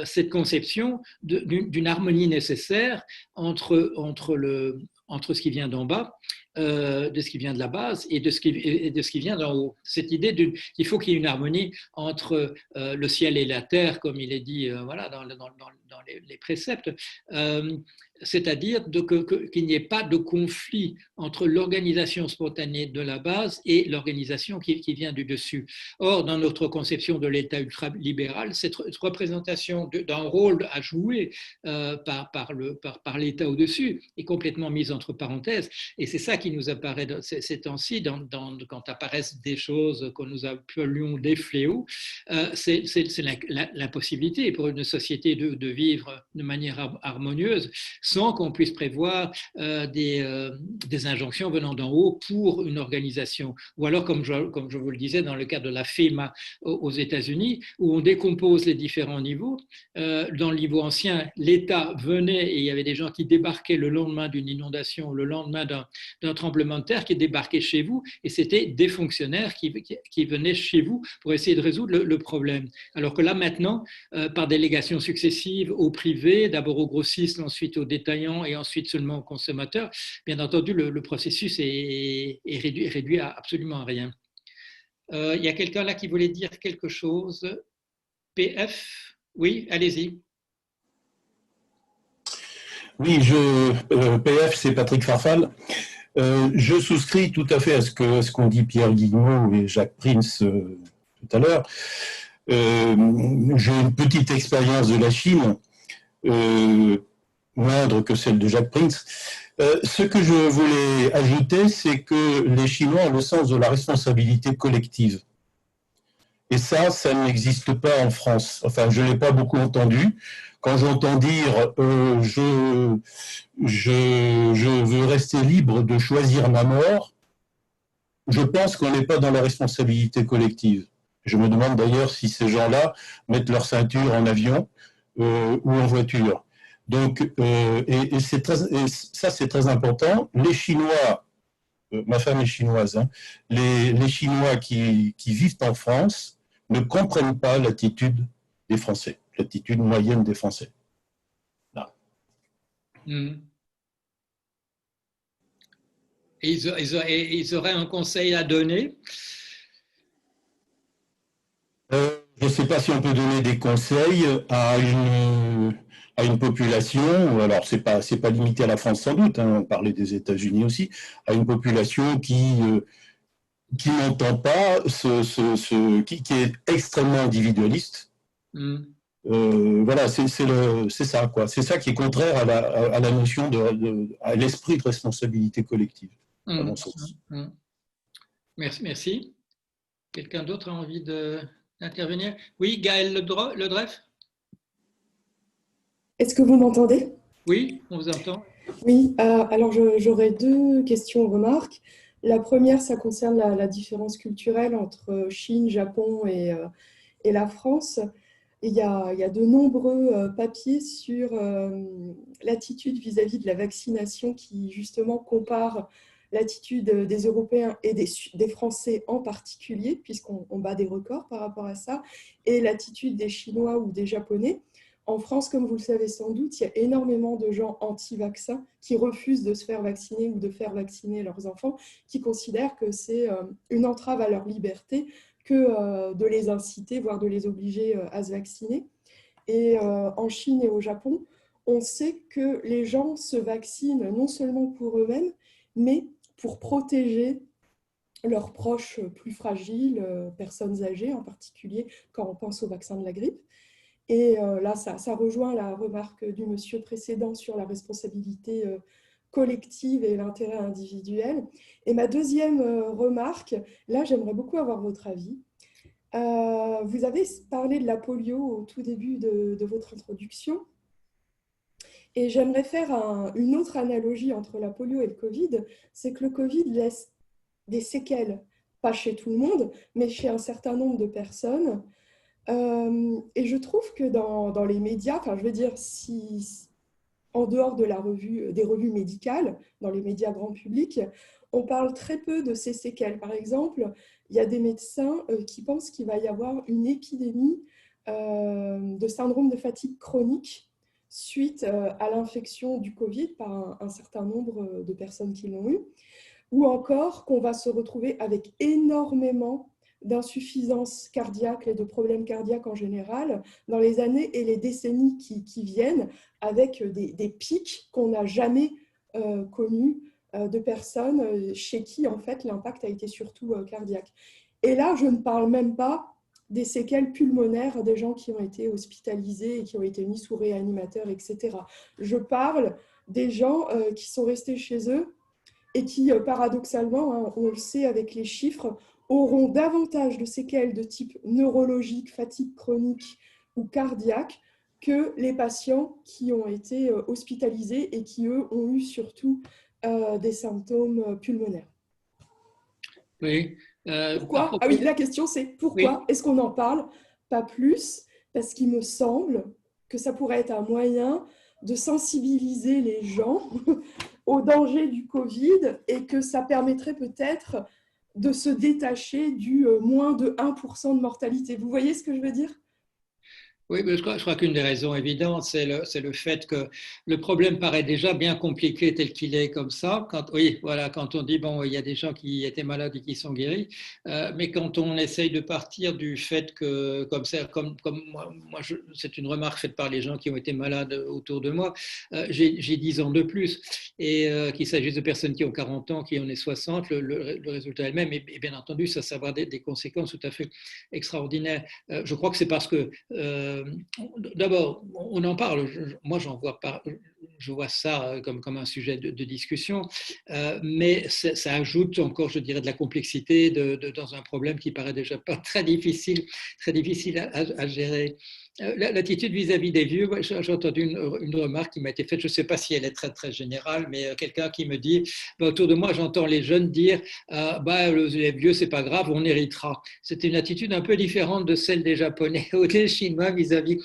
cette conception d'une harmonie nécessaire entre ce qui vient d'en bas de ce qui vient de la base et de ce qui vient d'en haut. Cette idée qu'il faut qu'il y ait une harmonie entre le ciel et la terre, comme il est dit voilà, dans les préceptes, c'est-à-dire qu'il n'y ait pas de conflit entre l'organisation spontanée de la base et l'organisation qui vient du dessus. Or, dans notre conception de l'État ultralibéral, cette représentation d'un rôle à jouer par l'État au-dessus est complètement mise entre parenthèses. Et c'est ça qui nous apparaît ces temps-ci, quand apparaissent des choses que nous appelions des fléaux, c'est l'impossibilité pour une société de vivre de manière harmonieuse sans qu'on puisse prévoir des injonctions venant d'en haut pour une organisation. Ou alors, comme je vous le disais, dans le cas de la FEMA aux États-Unis, où on décompose les différents niveaux. Dans le niveau ancien, l'État venait et il y avait des gens qui débarquaient le lendemain d'une inondation, le lendemain d'un tremblement de terre, qui débarquaient chez vous, et c'était des fonctionnaires qui venaient chez vous pour essayer de résoudre le problème. Alors que là, maintenant, par délégation successive au privé, d'abord aux grossistes, ensuite aux détaillants et ensuite seulement aux consommateurs, bien entendu, le processus est réduit à absolument rien. Il y a quelqu'un là qui voulait dire quelque chose. PF, oui, allez-y. Oui, PF, c'est Patrick Farfal. Je souscris tout à fait à ce qu'ont dit Pierre Guillemot et Jacques Prince tout à l'heure. J'ai une petite expérience de la Chine, moindre que celle de Jacques Prince. Ce que je voulais ajouter, c'est que les Chinois ont le sens de la responsabilité collective. Et ça n'existe pas en France. Enfin, je ne l'ai pas beaucoup entendu. Quand j'entends dire je veux rester libre de choisir ma mort, je pense qu'on n'est pas dans la responsabilité collective. Je me demande d'ailleurs si ces gens-là mettent leur ceinture en avion ou en voiture. Donc, ça, c'est très important. Les Chinois, ma femme est chinoise, hein, les Chinois qui vivent en France ne comprennent pas l'attitude des Français, l'attitude moyenne des Français. Là. Et ils auraient un conseil à donner? Je ne sais pas si on peut donner des conseils à une population, alors c'est pas limité à la France sans doute, hein, on parlait des États-Unis aussi, à une population qui n'entend pas, qui est extrêmement individualiste. Voilà, c'est ça, quoi. C'est ça qui est contraire à la notion à l'esprit de responsabilité collective, à mon sens. Merci. Quelqu'un d'autre a envie d'intervenir? Oui, Gaël Ledreff. Est-ce que vous m'entendez? Oui, on vous entend. Oui, alors j'aurais deux questions, remarques. La première, ça concerne la différence culturelle entre Chine, Japon et la France. Il y a de nombreux papiers sur l'attitude vis-à-vis de la vaccination qui justement comparent l'attitude des Européens et des Français en particulier, puisqu'on bat des records par rapport à ça, et l'attitude des Chinois ou des Japonais. En France, comme vous le savez sans doute, il y a énormément de gens anti-vaccins qui refusent de se faire vacciner ou de faire vacciner leurs enfants, qui considèrent que c'est une entrave à leur liberté que de les inciter, voire de les obliger à se vacciner. Et en Chine et au Japon, on sait que les gens se vaccinent non seulement pour eux-mêmes, mais pour protéger leurs proches plus fragiles, personnes âgées en particulier, quand on pense au vaccin de la grippe. Et là, ça rejoint la remarque du monsieur précédent sur la responsabilité collective et l'intérêt individuel. Et ma deuxième remarque, là, j'aimerais beaucoup avoir votre avis. Vous avez parlé de la polio au tout début de votre introduction. Et j'aimerais faire une autre analogie entre la polio et le Covid, c'est que le Covid laisse des séquelles, pas chez tout le monde, mais chez un certain nombre de personnes. Et je trouve que dans les médias, enfin je veux dire, en dehors de des revues médicales, dans les médias grand public, on parle très peu de ces séquelles. Par exemple, il y a des médecins qui pensent qu'il va y avoir une épidémie de syndrome de fatigue chronique suite à l'infection du Covid par un certain nombre de personnes qui l'ont eu. ou encore qu'on va se retrouver avec énormément d'insuffisance cardiaque et de problèmes cardiaques en général dans les années et les décennies qui viennent, avec des pics qu'on n'a jamais connus de personnes chez qui en fait l'impact a été surtout cardiaque. Et là, je ne parle même pas des séquelles pulmonaires des gens qui ont été hospitalisés et qui ont été mis sous réanimateur, etc. Je parle des gens qui sont restés chez eux et qui, paradoxalement, hein, on le sait avec les chiffres, auront davantage de séquelles de type neurologique, fatigue chronique ou cardiaque que les patients qui ont été hospitalisés et qui, eux, ont eu surtout des symptômes pulmonaires. Oui. Pourquoi ? Ah oui, la question c'est pourquoi est-ce qu'on n'en parle pas plus ? Parce qu'il me semble que ça pourrait être un moyen de sensibiliser les gens au danger du Covid et que ça permettrait peut-être de se détacher du moins de 1% de mortalité. Vous voyez ce que je veux dire ? Oui, mais je crois qu'une des raisons évidentes, c'est le fait que le problème paraît déjà bien compliqué tel qu'il est comme ça. Quand on dit, bon, il y a des gens qui étaient malades et qui sont guéris, mais quand on essaye de partir du fait que, comme moi c'est une remarque faite par les gens qui ont été malades autour de moi, j'ai 10 ans de plus, et qu'il s'agisse de personnes qui ont 40 ans, qui en aient 60, le résultat est le même, et bien entendu, ça va avoir des conséquences tout à fait extraordinaires. Je crois que c'est parce que d'abord, on en parle, moi je vois ça comme un sujet de discussion, mais ça ajoute encore, je dirais, de la complexité dans un problème qui paraît déjà pas très difficile à gérer. L'attitude vis-à-vis des vieux, j'ai entendu une remarque qui m'a été faite, je ne sais pas si elle est très, très générale, mais quelqu'un qui me dit, autour de moi, j'entends les jeunes dire, les vieux, c'est pas grave, on héritera. C'était une attitude un peu différente de celle des Japonais ou des Chinois vis-à-vis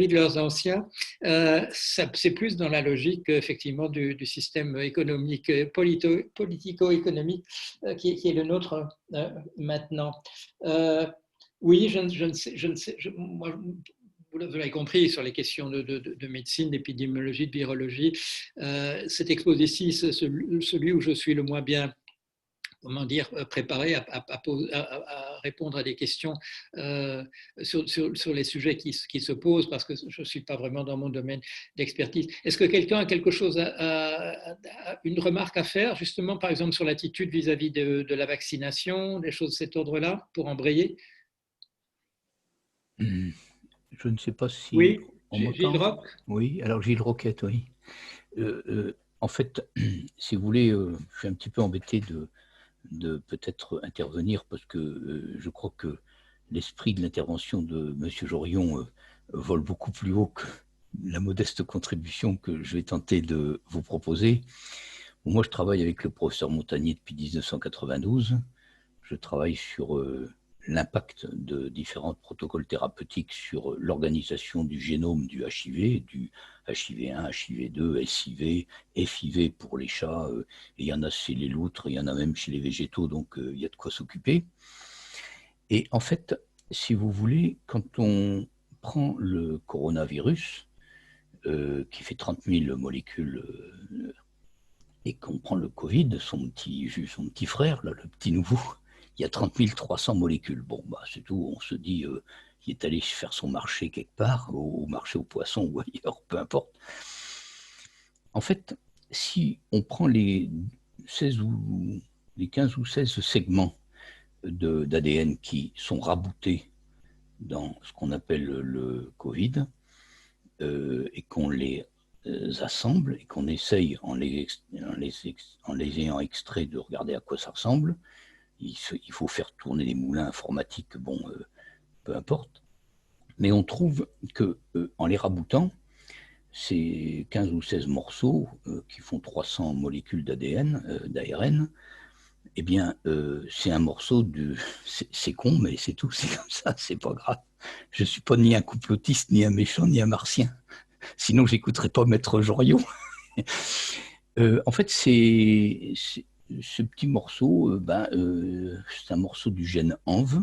de leurs anciens. C'est plus dans la logique, effectivement, du système économique, politico-économique qui est le nôtre maintenant. Oui, je ne sais moi, vous l'avez compris, sur les questions de médecine, d'épidémiologie, de virologie, cette exposé-ci, c'est celui où je suis le moins bien, comment dire, préparé à répondre à des questions sur les sujets qui se posent, parce que je ne suis pas vraiment dans mon domaine d'expertise. Est-ce que quelqu'un a quelque chose, une remarque à faire, justement, par exemple, sur l'attitude vis-à-vis de la vaccination, des choses de cet ordre-là, pour embrayer ? Je ne sais pas si... Oui, Gilles Roch. Oui, alors Gilles Roquette, oui. En fait, si vous voulez, je suis un petit peu embêté de peut-être intervenir parce que je crois que l'esprit de l'intervention de M. Jorion vole beaucoup plus haut que la modeste contribution que je vais tenter de vous proposer. Bon, moi, je travaille avec le professeur Montagnier depuis 1992. Je travaille sur l'impact de différents protocoles thérapeutiques sur l'organisation du génome du HIV 1, HIV 2, SIV, FIV pour les chats, et il y en a chez les loutres, il y en a même chez les végétaux, donc il y a de quoi s'occuper. Et en fait, si vous voulez, quand on prend le coronavirus, qui fait 30 000 molécules, et qu'on prend le Covid, son petit frère, là, le petit nouveau, il y a 30 300 molécules. Bon, c'est tout, on se dit, il est allé faire son marché quelque part, au marché aux poissons ou ailleurs, peu importe. En fait, si on prend les 15 ou 16 segments d'ADN qui sont raboutés dans ce qu'on appelle le Covid, et qu'on les assemble et qu'on essaye, en les ayant extraits, de regarder à quoi ça ressemble, il faut faire tourner les moulins informatiques, bon, peu importe. Mais on trouve que en les raboutant, ces 15 ou 16 morceaux qui font 300 molécules d'ARN, eh bien, c'est un morceau de... C'est con, mais c'est tout, c'est comme ça, c'est pas grave. Je suis pas ni un complotiste, ni un méchant, ni un martien. Sinon, j'écouterais pas Maître Jorion. En fait, ce petit morceau, c'est un morceau du gène ENV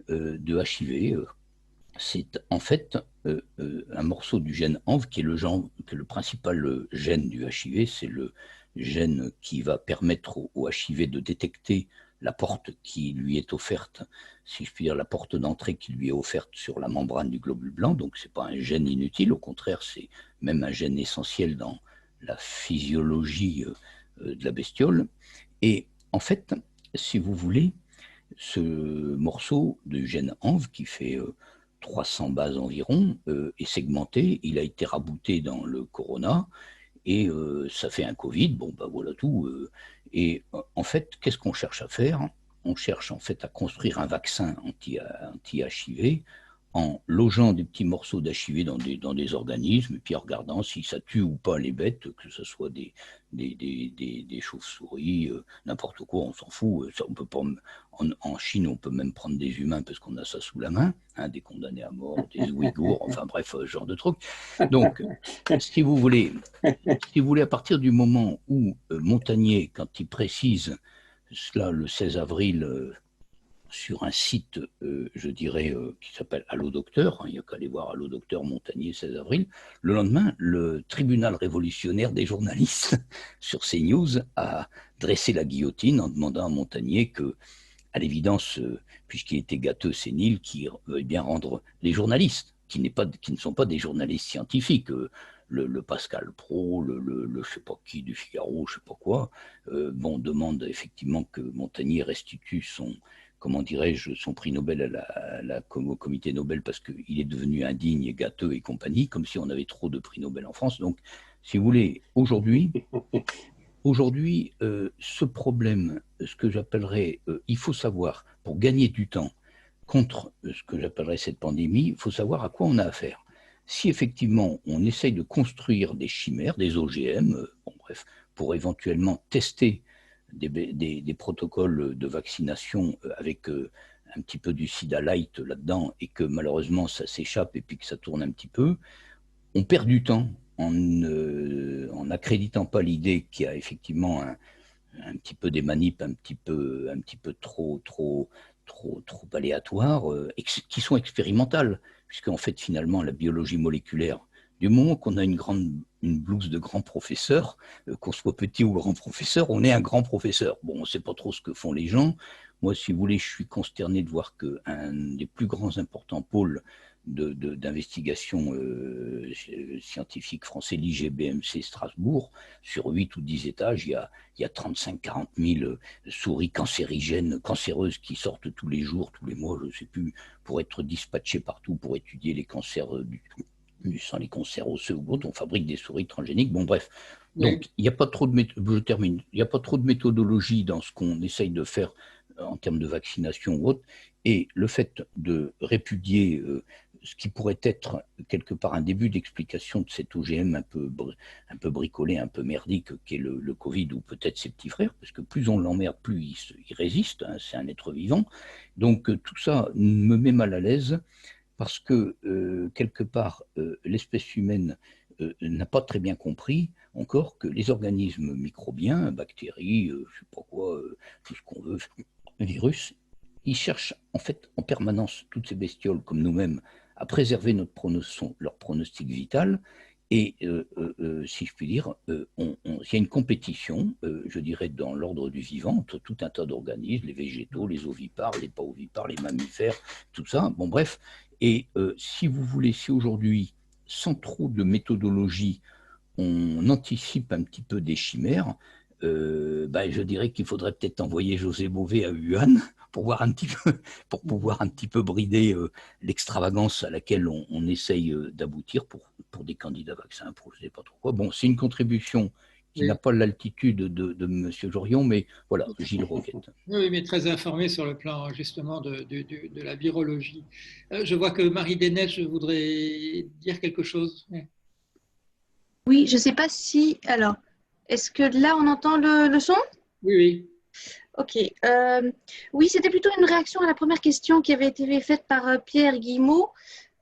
de HIV. C'est en fait un morceau du gène ENV qui est le principal gène du HIV, c'est le gène qui va permettre au HIV de détecter la porte qui lui est offerte, si je puis dire, la porte d'entrée qui lui est offerte sur la membrane du globule blanc. Donc, ce n'est pas un gène inutile, au contraire, c'est même un gène essentiel dans la physiologie de la bestiole. Et en fait, si vous voulez, ce morceau de gène ANV qui fait 300 bases environ est segmenté, il a été rabooté dans le corona et ça fait un Covid, bon ben voilà tout. Et en fait, qu'est-ce qu'on cherche à faire? On cherche en fait à construire un vaccin anti-HIV en logeant des petits morceaux d'HIV dans des organismes et puis en regardant si ça tue ou pas les bêtes, que ce soit des chauves-souris, n'importe quoi, on s'en fout. Ça, on peut pas, en Chine, on peut même prendre des humains parce qu'on a ça sous la main, hein, des condamnés à mort, des Ouïghours, enfin bref, ce genre de truc. Donc, si vous voulez, à partir du moment où Montagnier, quand il précise cela le 16 avril, sur un site, je dirais, qui s'appelle Allo Docteur, hein, il n'y a qu'à aller voir Allo Docteur Montagnier 16 avril, le lendemain, le tribunal révolutionnaire des journalistes sur CNews a dressé la guillotine en demandant à Montagnier que, à l'évidence, puisqu'il était gâteux sénile, qu'il veuille bien rendre les journalistes, qui ne sont pas des journalistes scientifiques, le Pascal Pro, le je sais pas qui du Figaro, je sais pas quoi, demande effectivement que Montagnier restitue son, comment dirais-je, son prix Nobel au comité Nobel parce qu'il est devenu indigne et gâteux et compagnie, comme si on avait trop de prix Nobel en France. Donc, si vous voulez, aujourd'hui, ce problème, ce que j'appellerais, il faut savoir, pour gagner du temps contre ce que j'appellerais cette pandémie, il faut savoir à quoi on a affaire. Si effectivement on essaye de construire des chimères, des OGM, pour éventuellement tester des protocoles de vaccination avec un petit peu du sida light là-dedans et que malheureusement ça s'échappe et puis que ça tourne un petit peu, on perd du temps en n'accréditant pas l'idée qu'il y a effectivement un petit peu des manips un petit peu trop aléatoires, qui sont expérimentales, puisqu'en fait finalement la biologie moléculaire, du moment qu'on a une blouse de grand professeur, qu'on soit petit ou grand professeur, on est un grand professeur. Bon, on ne sait pas trop ce que font les gens. Moi, si vous voulez, je suis consterné de voir qu'un des plus grands importants pôles d'investigation scientifique français, l'IGBMC Strasbourg, sur 8 ou 10 étages, il y a 35-40 000 souris cancéreuses qui sortent tous les jours, tous les mois, je ne sais plus, pour être dispatchées partout, pour étudier les cancers les cancers osseux ou autres. On fabrique des souris transgéniques. Bon, bref. Donc, il n'y a pas trop de il n'y a pas trop de méthodologie dans ce qu'on essaye de faire en termes de vaccination ou autre. Et le fait de répudier ce qui pourrait être quelque part un début d'explication de cet OGM un peu bricolé, un peu merdique, qui est le Covid ou peut-être ses petits frères, parce que plus on l'emmerde, plus il résiste, hein, c'est un être vivant. Donc tout ça me met mal à l'aise parce que quelque part l'espèce humaine n'a pas très bien compris encore que les organismes microbiens, bactéries, je ne sais pas quoi, tout ce qu'on veut, virus, ils cherchent en fait en permanence, toutes ces bestioles comme nous-mêmes, à préserver leur pronostic vital. Et si je puis dire, il y a une compétition, je dirais, dans l'ordre du vivant, entre tout un tas d'organismes, les végétaux, les ovipares, les pas ovipares, les mammifères, tout ça. Bon, bref. Et si vous voulez, si aujourd'hui, sans trop de méthodologie, on anticipe un petit peu des chimères, je dirais qu'il faudrait peut-être envoyer José Bové à Wuhan pour pouvoir un petit peu brider l'extravagance à laquelle on essaye d'aboutir pour des candidats vaccins, pour je ne sais pas trop quoi. Bon, c'est une contribution qui n'a pas l'altitude de M. Jorion, mais voilà, Gilles Roquette. Oui, mais très informé sur le plan justement de la virologie. Je vois que Marie Desneiges voudrait dire quelque chose. Oui, je ne sais pas si... Alors, est-ce que là, on entend le son? Oui, oui. Ok. Oui, c'était plutôt une réaction à la première question qui avait été faite par Pierre Guillemot.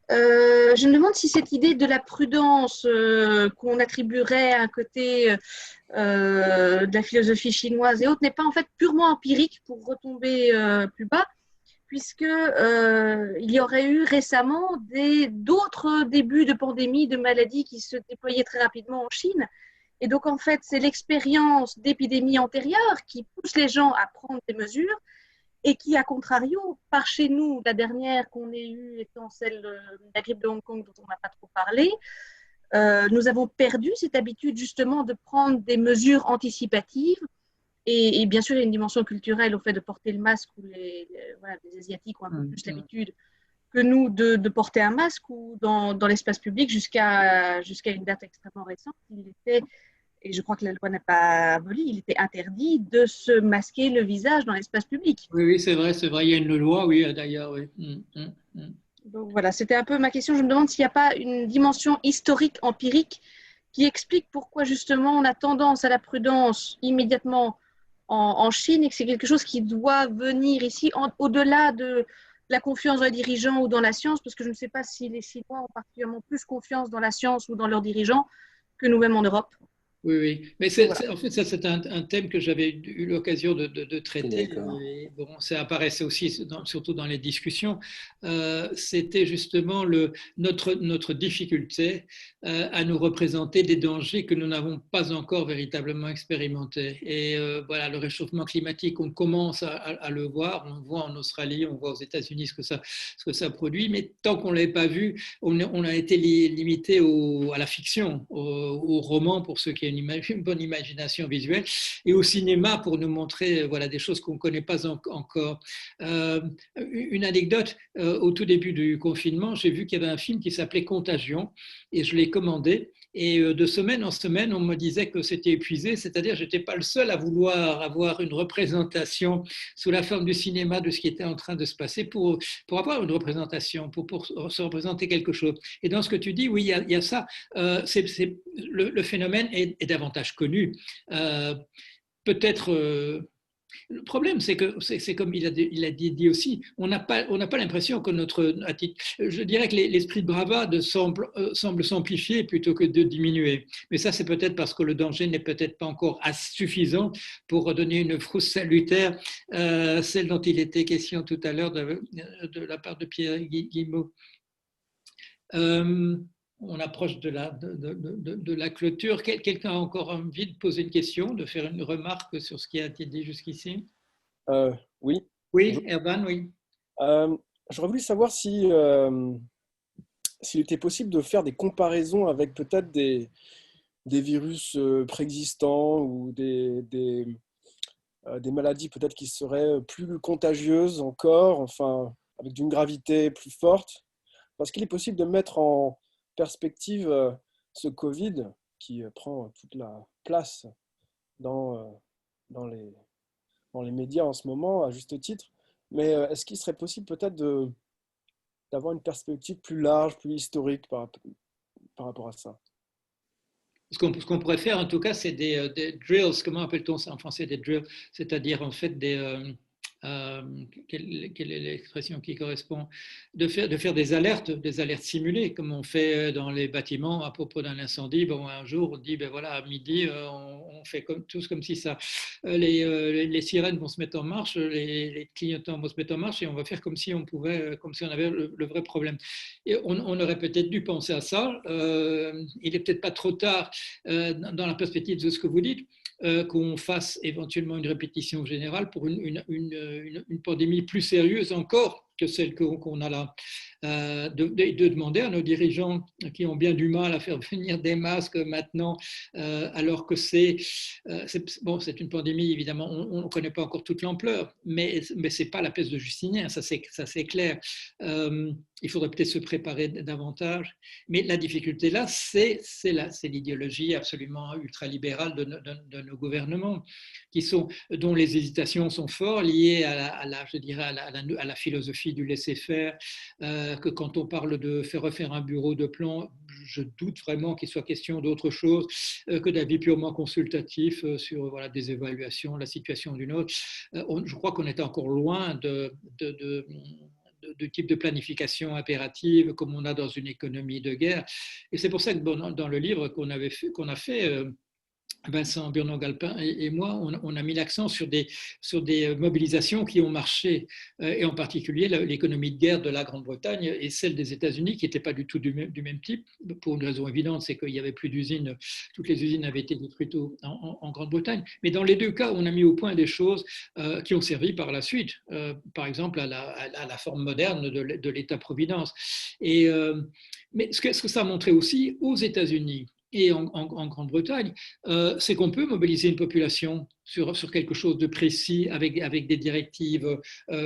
Je me demande si cette idée de la prudence qu'on attribuerait à un côté de la philosophie chinoise et autres n'est pas en fait purement empirique pour retomber plus bas, puisque il y aurait eu récemment d'autres débuts de pandémies, de maladies qui se déployaient très rapidement en Chine Et donc, en fait, c'est l'expérience d'épidémies antérieures qui pousse les gens à prendre des mesures et qui, à contrario, par chez nous, la dernière qu'on ait eue étant celle de la grippe de Hong Kong dont on n'a pas trop parlé, nous avons perdu cette habitude justement de prendre des mesures anticipatives. Et bien sûr, il y a une dimension culturelle au fait de porter le masque où les Asiatiques ont un peu plus l'habitude que nous de porter un masque ou dans l'espace public jusqu'à une date extrêmement récente. Il était, et je crois que la loi n'a pas aboli, il était interdit de se masquer le visage dans l'espace public. Oui, c'est vrai, il y a une loi, oui, d'ailleurs, oui. Donc voilà, c'était un peu ma question. Je me demande s'il n'y a pas une dimension historique, empirique, qui explique pourquoi justement on a tendance à la prudence immédiatement en Chine et que c'est quelque chose qui doit venir ici au-delà de la confiance dans les dirigeants ou dans la science, parce que je ne sais pas si les Chinois ont particulièrement plus confiance dans la science ou dans leurs dirigeants que nous-mêmes en Europe. Oui, oui. Mais en fait, ça, c'est un thème que j'avais eu l'occasion de traiter. Et bon, ça apparaissait aussi, surtout dans les discussions. C'était justement notre difficulté à nous représenter des dangers que nous n'avons pas encore véritablement expérimentés. Et voilà, le réchauffement climatique, on commence à le voir. On le voit en Australie, on voit aux États-Unis ce que ça produit. Mais tant qu'on ne l'avait pas vu, on a été limité à la fiction, au roman, pour ceux qui ont une bonne imagination visuelle, et au cinéma pour nous montrer voilà, des choses qu'on ne connaît pas encore. Une anecdote, au tout début du confinement, j'ai vu qu'il y avait un film qui s'appelait Contagion, et je l'ai commandé. Et de semaine en semaine, on me disait que c'était épuisé, c'est-à-dire que je n'étais pas le seul à vouloir avoir une représentation sous la forme du cinéma de ce qui était en train de se passer pour avoir une représentation, pour se représenter quelque chose. Et dans ce que tu dis, oui, il y a ça. Le phénomène est davantage connu. Peut-être... Le problème, c'est que c'est comme il a dit aussi, on n'a pas l'impression que je dirais que l'esprit de bravade semble s'amplifier plutôt que de diminuer. Mais ça, c'est peut-être parce que le danger n'est peut-être pas encore suffisant pour redonner une frousse salutaire, celle dont il était question tout à l'heure de la part de Pierre Guillemot. On approche de la clôture. Quelqu'un a encore envie de poser une question, de faire une remarque sur ce qui a été dit jusqu'ici? Oui. Oui, Erwan, oui. J'aurais voulu savoir s'il était possible de faire des comparaisons avec peut-être des virus préexistants ou des maladies peut-être qui seraient plus contagieuses encore, enfin, avec d'une gravité plus forte. Parce qu'il est possible de mettre en perspective ce Covid qui prend toute la place dans les médias en ce moment, à juste titre. Mais est-ce qu'il serait possible peut-être d'avoir une perspective plus large, plus historique par rapport à ça? Ce qu'on pourrait faire, en tout cas, c'est des drills. Comment appelle-t-on ça en français, des drills? C'est-à-dire, en fait, quelle est l'expression qui correspond, de faire des alertes simulées, comme on fait dans les bâtiments à propos d'un incendie. Bon, un jour, on dit, ben voilà, à midi, on fait tous comme si ça. Les sirènes vont se mettre en marche, les clignotants vont se mettre en marche, et on va faire comme si on avait le vrai problème. Et on aurait peut-être dû penser à ça. Il n'est peut-être pas trop tard dans la perspective de ce que vous dites, qu'on fasse éventuellement une répétition générale pour une pandémie plus sérieuse encore que celle qu'on a là. De demander à nos dirigeants qui ont bien du mal à faire venir des masques maintenant, alors que c'est une pandémie, évidemment, on ne connaît pas encore toute l'ampleur, mais ce n'est pas la peste de Justinien, ça c'est clair. Il faudrait peut-être se préparer davantage, mais la difficulté là, c'est l'idéologie absolument ultralibérale de nos gouvernements, dont les hésitations sont fort liées à la philosophie du laisser-faire, que quand on parle de faire refaire un bureau de plan, je doute vraiment qu'il soit question d'autre chose que d'avis purement consultatif sur des évaluations, la situation d'une autre. Je crois qu'on est encore loin de type de planification impérative comme on a dans une économie de guerre. Et c'est pour ça que dans le livre qu'on a fait, Vincent Burnand-Galpin et moi, on a mis l'accent sur des mobilisations qui ont marché, et en particulier l'économie de guerre de la Grande-Bretagne et celle des États-Unis, qui n'était pas du tout du même type, pour une raison évidente, c'est qu'il n'y avait plus d'usines, toutes les usines avaient été détruites en Grande-Bretagne. Mais dans les deux cas, on a mis au point des choses qui ont servi par la suite, par exemple à la forme moderne de l'État-providence. Mais ce que ça a montré aussi aux États-Unis et en Grande-Bretagne, c'est qu'on peut mobiliser une population sur quelque chose de précis, avec des directives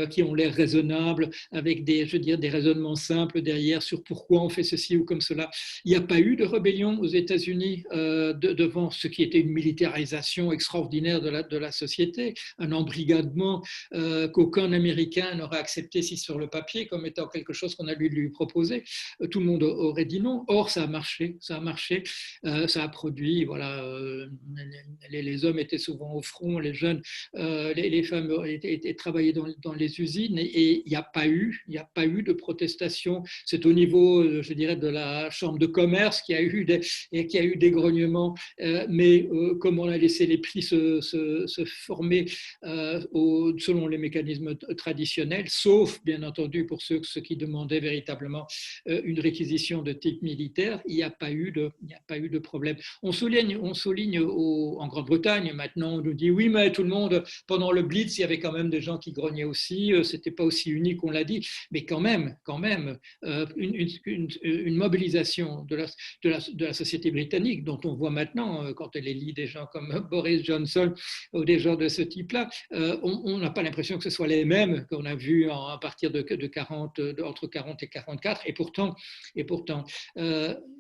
qui ont l'air raisonnables, avec des raisonnements simples derrière sur pourquoi on fait ceci ou comme cela. Il n'y a pas eu de rébellion aux États-Unis devant ce qui était une militarisation extraordinaire de la société, un embrigadement qu'aucun Américain n'aurait accepté si sur le papier comme étant quelque chose qu'on a lui proposer. Tout le monde aurait dit non. Or, ça a marché, ça a produit, voilà, les hommes étaient souvent au front, les jeunes, les femmes étaient travaillaient dans les usines, et il n'y a pas eu de protestation. C'est au niveau, je dirais, de la chambre de commerce qu'il y a eu des grognements, mais comme on a laissé les prix se former selon les mécanismes traditionnels, sauf bien entendu pour ceux qui demandaient véritablement une réquisition de type militaire, il n'y a pas eu de problème. On souligne en Grande-Bretagne, maintenant on nous dit oui, mais tout le monde, pendant le Blitz, il y avait quand même des gens qui grognaient aussi, c'était pas aussi unique qu'on l'a dit, mais quand même, une mobilisation de la société britannique, dont on voit maintenant, quand elle élit des gens comme Boris Johnson ou des gens de ce type-là, on n'a pas l'impression que ce soit les mêmes qu'on a vus à partir entre 40 et 44, et pourtant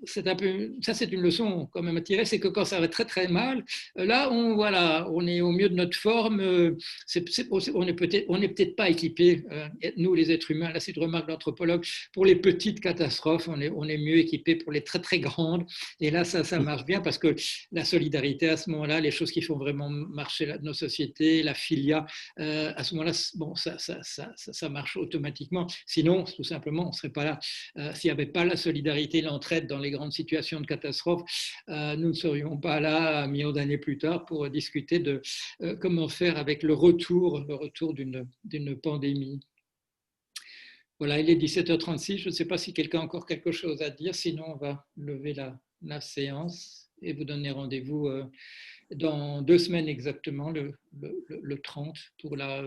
c'est un peu, ça c'est une leçon quand même à tirer, c'est que quand ça va très très mal, là on est au mieux de notre forme, on n'est peut-être pas équipé, nous les êtres humains, là c'est une remarque d'anthropologue, pour les petites catastrophes, on est mieux équipé pour les très très grandes, et là ça marche bien parce que la solidarité à ce moment-là, les choses qui font vraiment marcher nos sociétés, la filia, à ce moment-là, bon, ça marche automatiquement. Sinon, tout simplement, on ne serait pas là. S'il n'y avait pas la solidarité, l'entraide dans les grandes situations de catastrophe, nous ne serions pas là un million d'années plus tard pour discuter de comment faire avec le retour d'une pandémie. Voilà, il est 17h36. Je ne sais pas si quelqu'un a encore quelque chose à dire. Sinon, on va lever la séance et vous donner rendez-vous dans 2 semaines exactement, le 30, pour là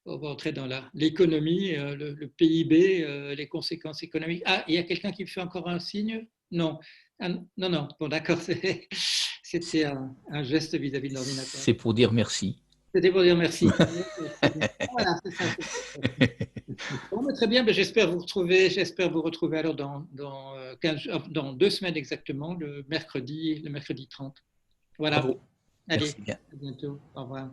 on va entrer dans l'économie, le PIB, les conséquences économiques. Ah, il y a quelqu'un qui me fait encore un signe? Non. Ah, non, bon d'accord, c'était un geste vis-à-vis de l'ordinateur. C'est pour dire merci. C'était pour dire merci. Voilà, c'est ça. Bon, très bien, j'espère vous retrouver alors dans 2 semaines exactement, le mercredi 30. Voilà. Bravo. Allez, merci bien. À bientôt. Au revoir.